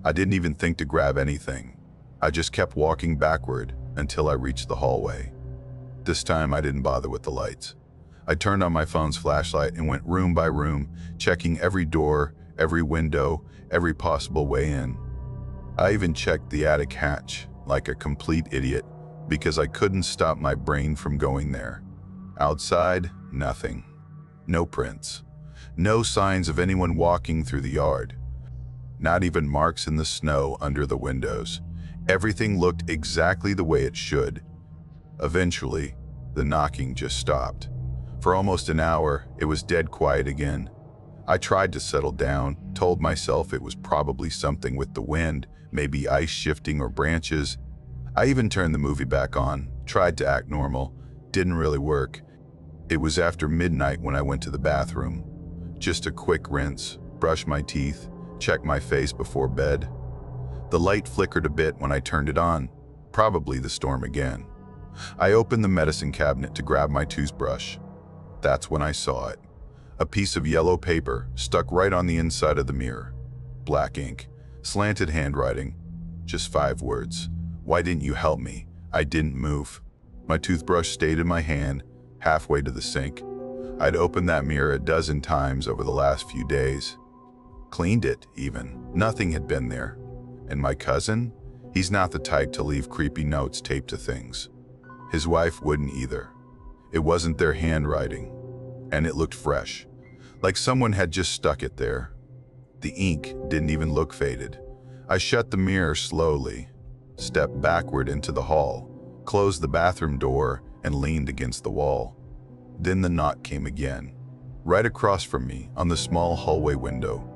I didn't even think to grab anything. I just kept walking backward until I reached the hallway. This time I didn't bother with the lights. I turned on my phone's flashlight and went room by room, checking every door, every window, every possible way in. I even checked the attic hatch, like a complete idiot, because I couldn't stop my brain from going there. Outside, nothing. No prints. No signs of anyone walking through the yard. Not even marks in the snow under the windows. Everything looked exactly the way it should. Eventually, the knocking just stopped. For almost an hour, it was dead quiet again. I tried to settle down, told myself it was probably something with the wind, maybe ice shifting or branches. I even turned the movie back on, tried to act normal. Didn't really work. It was after midnight when I went to the bathroom. Just a quick rinse, brush my teeth, check my face before bed. The light flickered a bit when I turned it on, probably the storm again. I opened the medicine cabinet to grab my toothbrush. That's when I saw it. A piece of yellow paper stuck right on the inside of the mirror. Black ink, slanted handwriting, just 5 words. "Why didn't you help me?" I didn't move. My toothbrush stayed in my hand, halfway to the sink. I'd opened that mirror a dozen times over the last few days. Cleaned it, even. Nothing had been there. And my cousin? He's not the type to leave creepy notes taped to things. His wife wouldn't either. It wasn't their handwriting. And it looked fresh, like someone had just stuck it there. The ink didn't even look faded. I shut the mirror slowly, stepped backward into the hall, closed the bathroom door, and leaned against the wall. Then the knock came again, right across from me on the small hallway window,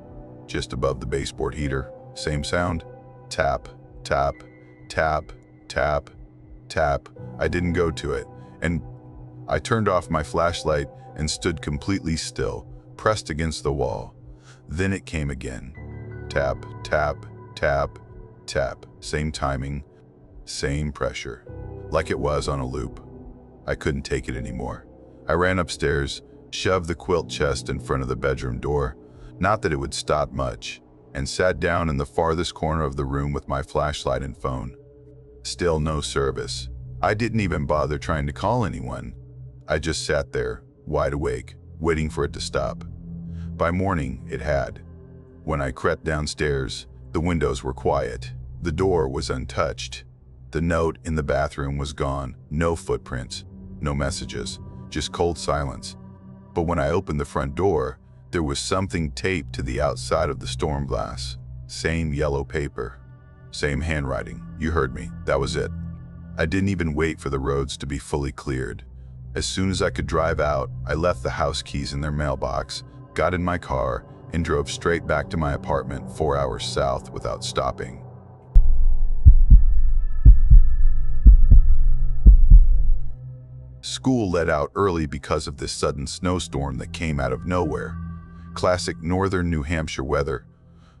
just above the baseboard heater. Same sound. Tap, tap, tap, tap, tap. I didn't go to it, and I turned off my flashlight and stood completely still, pressed against the wall. Then it came again. Tap, tap, tap, tap. Same timing, same pressure, like it was on a loop. I couldn't take it anymore. I ran upstairs, shoved the quilt chest in front of the bedroom door, not that it would stop much, and sat down in the farthest corner of the room with my flashlight and phone. Still no service. I didn't even bother trying to call anyone. I just sat there, wide awake, waiting for it to stop. By morning, it had. When I crept downstairs, the windows were quiet. The door was untouched. The note in the bathroom was gone. No footprints, no messages, just cold silence. But when I opened the front door, there was something taped to the outside of the storm glass. Same yellow paper, same handwriting. You heard me, that was it. I didn't even wait for the roads to be fully cleared. As soon as I could drive out, I left the house keys in their mailbox, got in my car, and drove straight back to my apartment 4 hours south without stopping. School let out early because of this sudden snowstorm that came out of nowhere. Classic northern New Hampshire weather,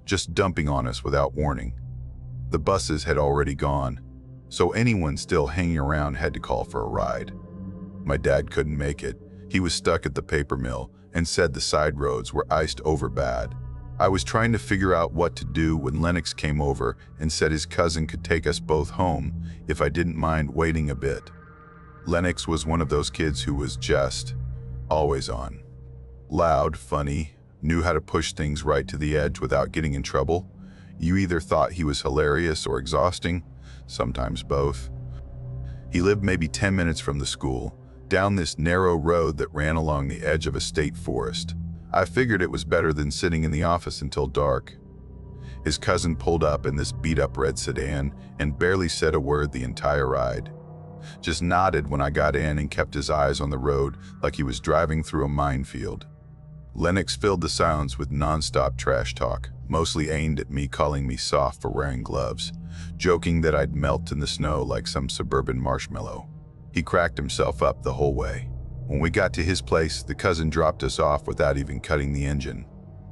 just dumping on us without warning. The buses had already gone, so anyone still hanging around had to call for a ride. My dad couldn't make it. He was stuck at the paper mill and said the side roads were iced over bad. I was trying to figure out what to do when Lennox came over and said his cousin could take us both home if I didn't mind waiting a bit. Lennox was one of those kids who was just always on. Loud, funny, knew how to push things right to the edge without getting in trouble. You either thought he was hilarious or exhausting, sometimes both. He lived maybe 10 minutes from the school, down this narrow road that ran along the edge of a state forest. I figured it was better than sitting in the office until dark. His cousin pulled up in this beat-up red sedan and barely said a word the entire ride. Just nodded when I got in and kept his eyes on the road like he was driving through a minefield. Lennox filled the silence with non-stop trash talk, mostly aimed at me, calling me soft for wearing gloves, joking that I'd melt in the snow like some suburban marshmallow. He cracked himself up the whole way. When we got to his place, the cousin dropped us off without even cutting the engine.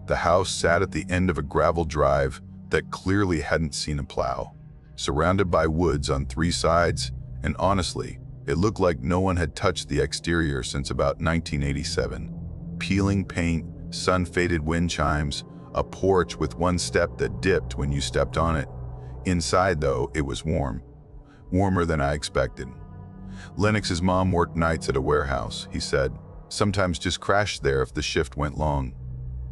The house sat at the end of a gravel drive that clearly hadn't seen a plow, surrounded by woods on 3 sides, and honestly, it looked like no one had touched the exterior since about 1987. Peeling paint, sun-faded wind chimes, a porch with one step that dipped when you stepped on it. Inside, though, it was warm. Warmer than I expected. Lennox's mom worked nights at a warehouse, he said, sometimes just crashed there if the shift went long.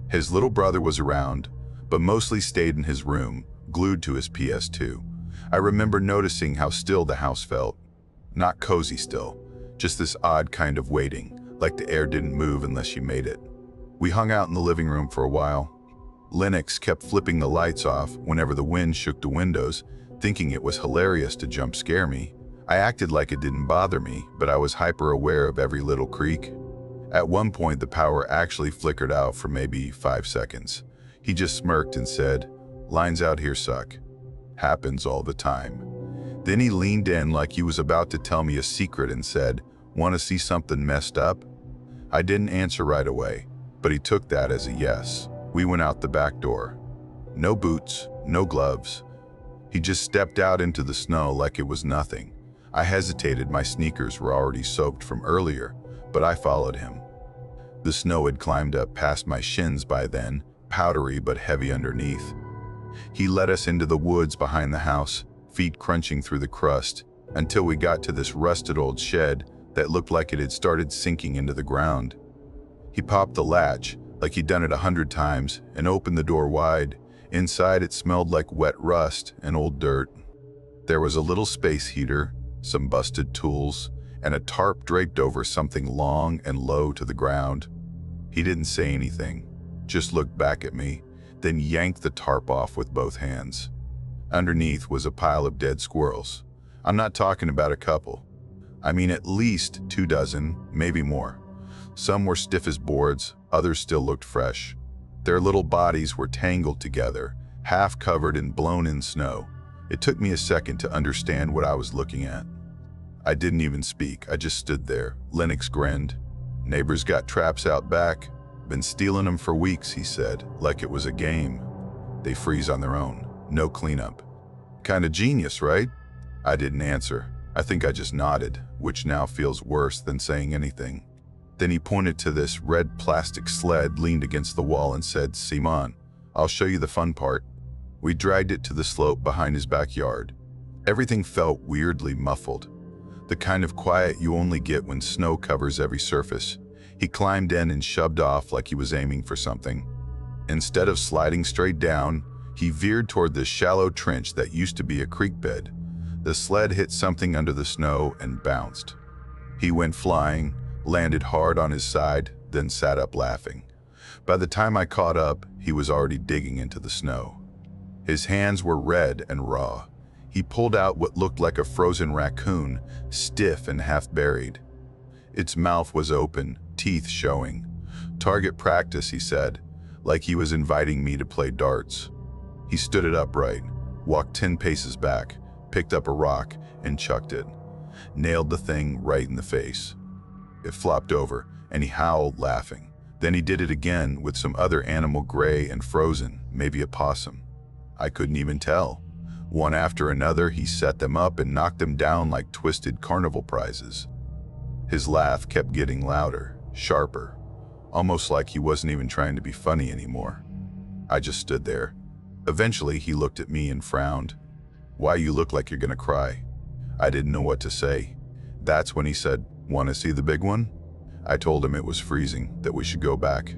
His little brother was around, but mostly stayed in his room, glued to his PS2. I remember noticing how still the house felt. Not cozy still, just this odd kind of waiting, like the air didn't move unless you made it. We hung out in the living room for a while. Lennox kept flipping the lights off whenever the wind shook the windows, thinking it was hilarious to jump scare me. I acted like it didn't bother me, but I was hyper aware of every little creak. At one point, the power actually flickered out for maybe 5 seconds. He just smirked and said, "Lines out here suck. Happens all the time." Then he leaned in like he was about to tell me a secret and said, "Want to see something messed up?" I didn't answer right away, but he took that as a yes. We went out the back door. No boots, no gloves. He just stepped out into the snow like it was nothing. I hesitated, my sneakers were already soaked from earlier, but I followed him. The snow had climbed up past my shins by then, powdery but heavy underneath. He led us into the woods behind the house, feet crunching through the crust, until we got to this rusted old shed that looked like it had started sinking into the ground. He popped the latch, like he'd done it 100 times, and opened the door wide. Inside it smelled like wet rust and old dirt. There was a little space heater, some busted tools, and a tarp draped over something long and low to the ground. He didn't say anything, just looked back at me, then yanked the tarp off with both hands. Underneath was a pile of dead squirrels. I'm not talking about a couple. I mean at least 2 dozen, maybe more. Some were stiff as boards, others still looked fresh. Their little bodies were tangled together, half covered in blown-in snow. It took me a second to understand what I was looking at. I didn't even speak, I just stood there. Lennox grinned. "Neighbors got traps out back. Been stealing them for weeks," he said, like it was a game. "They freeze on their own. No cleanup." Kinda genius, right? I didn't answer. I think I just nodded, which now feels worse than saying anything. Then he pointed to this red plastic sled leaned against the wall and said, "Simon, I'll show you the fun part." We dragged it to the slope behind his backyard. Everything felt weirdly muffled, the kind of quiet you only get when snow covers every surface. He climbed in and shoved off like he was aiming for something. Instead of sliding straight down, he veered toward this shallow trench that used to be a creek bed. The sled hit something under the snow and bounced. He went flying, landed hard on his side, then sat up laughing. By the time I caught up, he was already digging into the snow. His hands were red and raw. He pulled out what looked like a frozen raccoon, stiff and half buried. Its mouth was open, teeth showing. "Target practice," he said, like he was inviting me to play darts. He stood it upright, walked 10 paces back, picked up a rock, and chucked it. Nailed the thing right in the face. It flopped over, and he howled, laughing. Then he did it again with some other animal, gray and frozen, maybe a possum. I couldn't even tell. One after another, he set them up and knocked them down like twisted carnival prizes. His laugh kept getting louder, sharper, almost like he wasn't even trying to be funny anymore. I just stood there. Eventually, he looked at me and frowned. "Why, you look like you're gonna cry." I didn't know what to say. That's when he said, "Want to see the big one?" I told him it was freezing, that we should go back.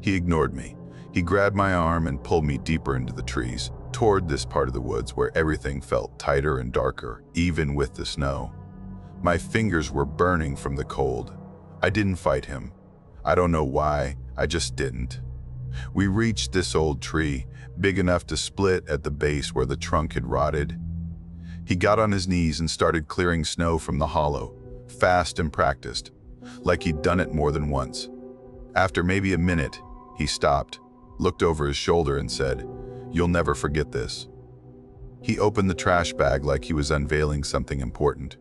He ignored me. He grabbed my arm and pulled me deeper into the trees, toward this part of the woods where everything felt tighter and darker, even with the snow. My fingers were burning from the cold. I didn't fight him. I don't know why, I just didn't. We reached this old tree, big enough to split at the base where the trunk had rotted. He got on his knees and started clearing snow from the hollow, fast and practiced, like he'd done it more than once. After maybe a minute, he stopped, looked over his shoulder and said, "You'll never forget this." He opened the trash bag like he was unveiling something important.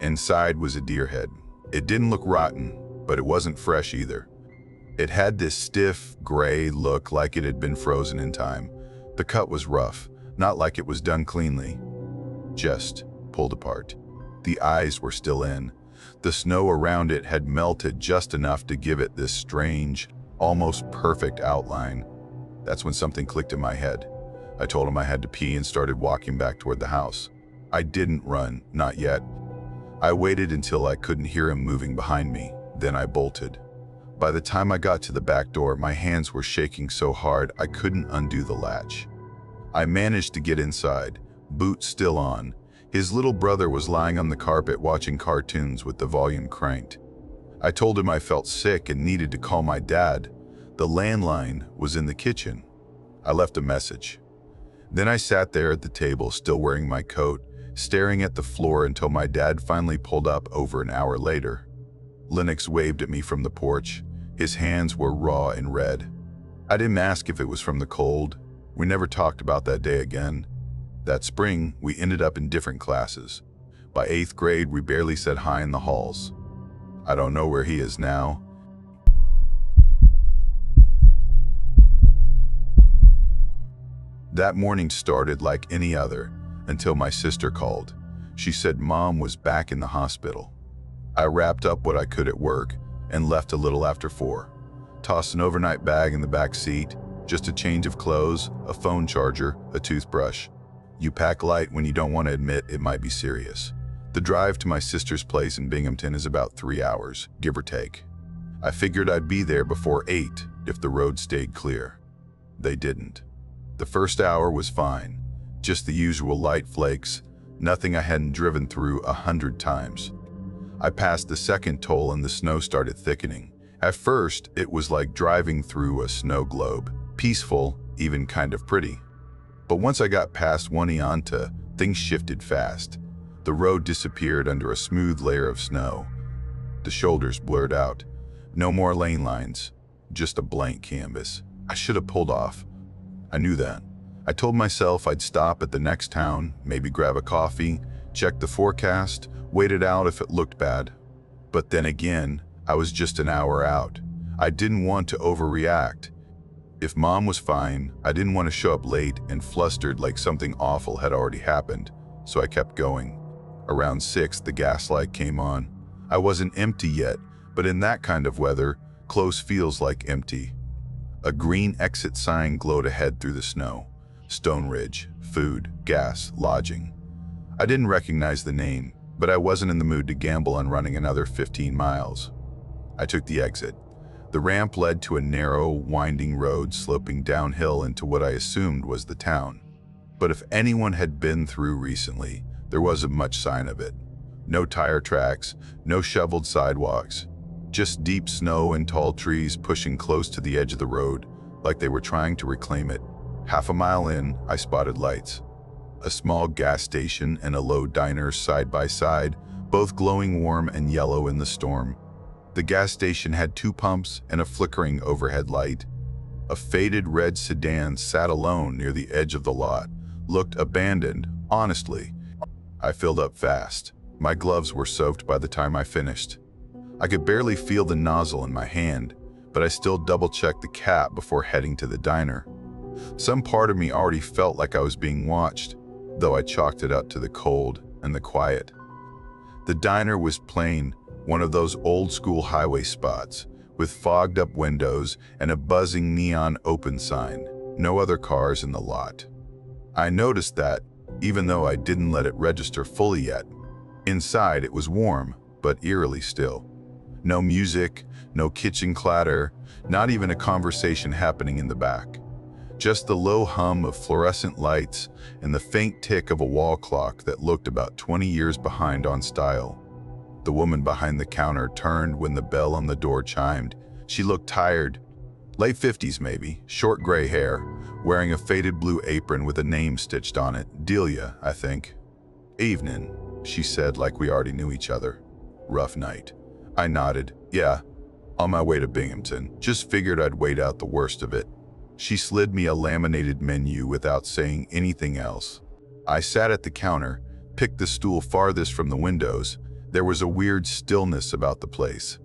Inside was a deer head. It didn't look rotten, but it wasn't fresh either. It had this stiff, gray look like it had been frozen in time. The cut was rough, not like it was done cleanly. Just pulled apart. The eyes were still in. The snow around it had melted just enough to give it this strange, almost perfect outline. That's when something clicked in my head. I told him I had to pee and started walking back toward the house. I didn't run, not yet. I waited until I couldn't hear him moving behind me, then I bolted. By the time I got to the back door, my hands were shaking so hard I couldn't undo the latch. I managed to get inside, boots still on. His little brother was lying on the carpet watching cartoons with the volume cranked. I told him I felt sick and needed to call my dad. The landline was in the kitchen. I left a message. Then I sat there at the table, still wearing my coat, staring at the floor until my dad finally pulled up over an hour later. Lennox waved at me from the porch. His hands were raw and red. I didn't ask if it was from the cold. We never talked about that day again. That spring, we ended up in different classes. By 8th grade, we barely said hi in the halls. I don't know where he is now. That morning started like any other until my sister called. She said Mom was back in the hospital. I wrapped up what I could at work and left a little after 4. Tossed an overnight bag in the back seat, just a change of clothes, a phone charger, a toothbrush. You pack light when you don't want to admit it might be serious. The drive to my sister's place in Binghamton is about 3 hours, give or take. I figured I'd be there before 8 if the road stayed clear. They didn't. The first hour was fine, just the usual light flakes, nothing I hadn't driven through 100 times. I passed the second toll and the snow started thickening. At first, it was like driving through a snow globe, peaceful, even kind of pretty. But once I got past Oneonta, things shifted fast. The road disappeared under a smooth layer of snow. The shoulders blurred out. No more lane lines, just a blank canvas. I should have pulled off. I knew that. I told myself I'd stop at the next town, maybe grab a coffee, check the forecast, wait it out if it looked bad. But then again, I was just an hour out. I didn't want to overreact. If Mom was fine, I didn't want to show up late and flustered like something awful had already happened, so I kept going. Around 6, the gas light came on. I wasn't empty yet, but in that kind of weather, close feels like empty. A green exit sign glowed ahead through the snow. Stone Ridge, food, gas, lodging. I didn't recognize the name, but I wasn't in the mood to gamble on running another 15 miles. I took the exit. The ramp led to a narrow, winding road sloping downhill into what I assumed was the town. But if anyone had been through recently, there wasn't much sign of it. No tire tracks, no shoveled sidewalks. Just deep snow and tall trees pushing close to the edge of the road, like they were trying to reclaim it. Half a mile in, I spotted lights. A small gas station and a low diner side by side, both glowing warm and yellow in the storm. The gas station had 2 pumps and a flickering overhead light. A faded red sedan sat alone near the edge of the lot, looked abandoned, honestly. I filled up fast. My gloves were soaked by the time I finished. I could barely feel the nozzle in my hand, but I still double-checked the cap before heading to the diner. Some part of me already felt like I was being watched, though I chalked it up to the cold and the quiet. The diner was plain, one of those old-school highway spots, with fogged-up windows and a buzzing neon open sign. No other cars in the lot. I noticed that, even though I didn't let it register fully yet. Inside it was warm, but eerily still. No music, no kitchen clatter, not even a conversation happening in the back. Just the low hum of fluorescent lights and the faint tick of a wall clock that looked about 20 years behind on style. The woman behind the counter turned when the bell on the door chimed. She looked tired, late 50s maybe, short gray hair, wearing a faded blue apron with a name stitched on it. Delia, I think. Evening, she said like we already knew each other. Rough night. I nodded. Yeah, on my way to Binghamton. Just figured I'd wait out the worst of it. She slid me a laminated menu without saying anything else. I sat at the counter, picked the stool farthest from the windows. There was a weird stillness about the place.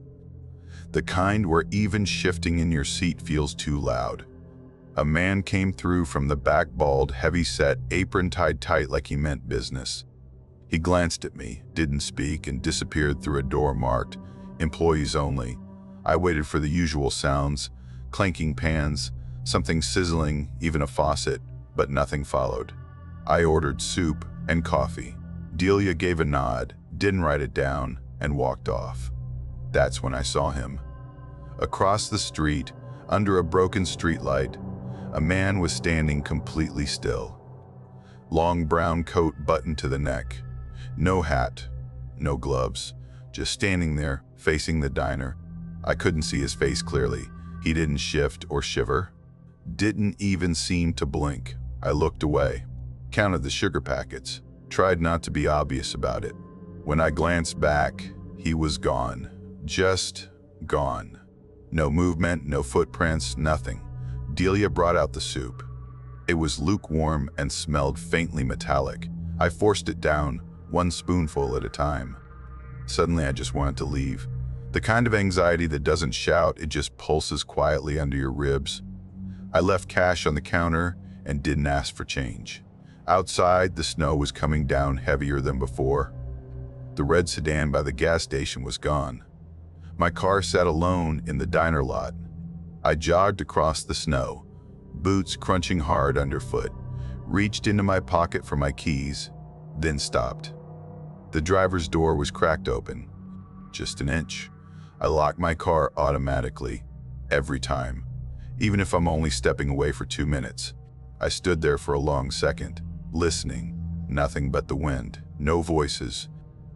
The kind where even shifting in your seat feels too loud. A man came through from the back, bald, heavy-set, apron tied tight like he meant business. He glanced at me, didn't speak, and disappeared through a door marked "Employees Only." I waited for the usual sounds, clanking pans, something sizzling, even a faucet, but nothing followed. I ordered soup and coffee. Delia gave a nod, didn't write it down, and walked off. That's when I saw him. Across the street, under a broken streetlight, a man was standing completely still. Long brown coat buttoned to the neck. No hat, no gloves, just standing there, facing the diner. I couldn't see his face clearly. He didn't shift or shiver. Didn't even seem to blink. I looked away, counted the sugar packets, tried not to be obvious about it. When I glanced back, he was gone. Just gone. No movement, no footprints, nothing. Delia brought out the soup. It was lukewarm and smelled faintly metallic. I forced it down, one spoonful at a time. Suddenly I just wanted to leave. The kind of anxiety that doesn't shout, it just pulses quietly under your ribs. I left cash on the counter and didn't ask for change. Outside, the snow was coming down heavier than before. The red sedan by the gas station was gone. My car sat alone in the diner lot. I jogged across the snow, boots crunching hard underfoot, reached into my pocket for my keys, then stopped. The driver's door was cracked open, just an inch. I lock my car automatically, every time, even if I'm only stepping away for 2 minutes. I stood there for a long second, listening. Nothing but the wind, no voices,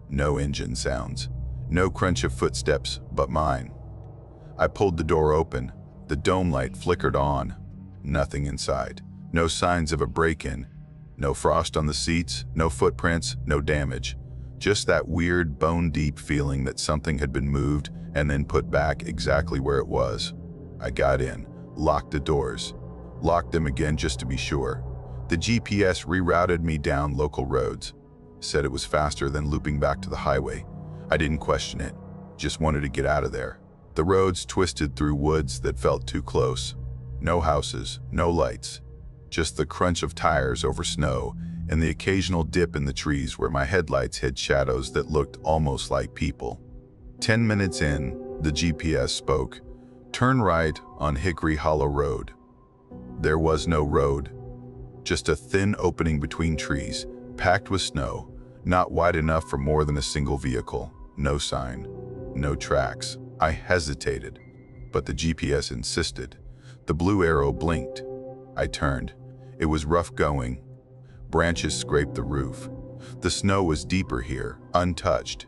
no engine sounds, no crunch of footsteps but mine. I pulled the door open. The dome light flickered on. Nothing inside. No signs of a break-in. No frost on the seats, no footprints, no damage. Just that weird, bone-deep feeling that something had been moved and then put back exactly where it was. I got in, locked the doors, locked them again just to be sure. The GPS rerouted me down local roads. Said it was faster than looping back to the highway. I didn't question it, just wanted to get out of there. The roads twisted through woods that felt too close. No houses, no lights, just the crunch of tires over snow and the occasional dip in the trees where my headlights hid shadows that looked almost like people. 10 minutes in, the GPS spoke. Turn right on Hickory Hollow Road. There was no road, just a thin opening between trees, packed with snow, not wide enough for more than a single vehicle. No sign, no tracks. I hesitated, but the GPS insisted. The blue arrow blinked. I turned. It was rough going. Branches scraped the roof. The snow was deeper here, untouched.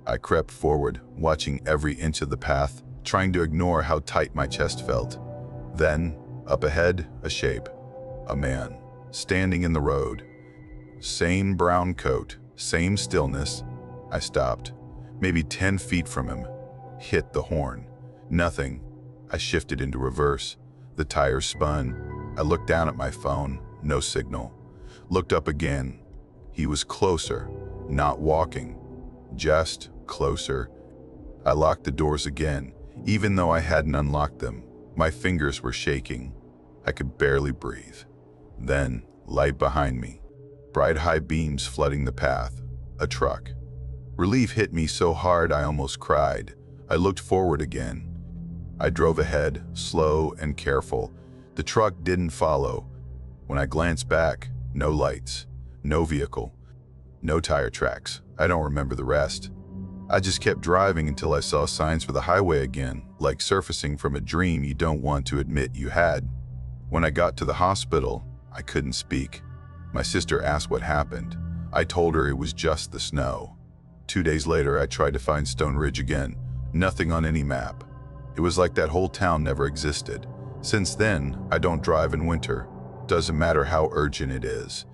I crept forward, watching every inch of the path, trying to ignore how tight my chest felt. Then, up ahead, a shape. A man, standing in the road. Same brown coat, same stillness. I stopped, maybe 10 feet from him. Hit the horn. Nothing. I shifted into reverse. The tires spun. I looked down at my phone. No signal. Looked up again. He was closer. Not walking. Just closer. I locked the doors again, even though I hadn't unlocked them. My fingers were shaking. I could barely breathe. Then, light behind me. Bright high beams flooding the path. A truck. Relief hit me so hard I almost cried. I looked forward again. I drove ahead, slow and careful. The truck didn't follow. When I glanced back, no lights, no vehicle, no tire tracks. I don't remember the rest. I just kept driving until I saw signs for the highway again, like surfacing from a dream you don't want to admit you had. When I got to the hospital, I couldn't speak. My sister asked what happened. I told her it was just the snow. 2 days later, I tried to find Stone Ridge again. Nothing on any map. It was like that whole town never existed. Since then, I don't drive in winter. Doesn't matter how urgent it is.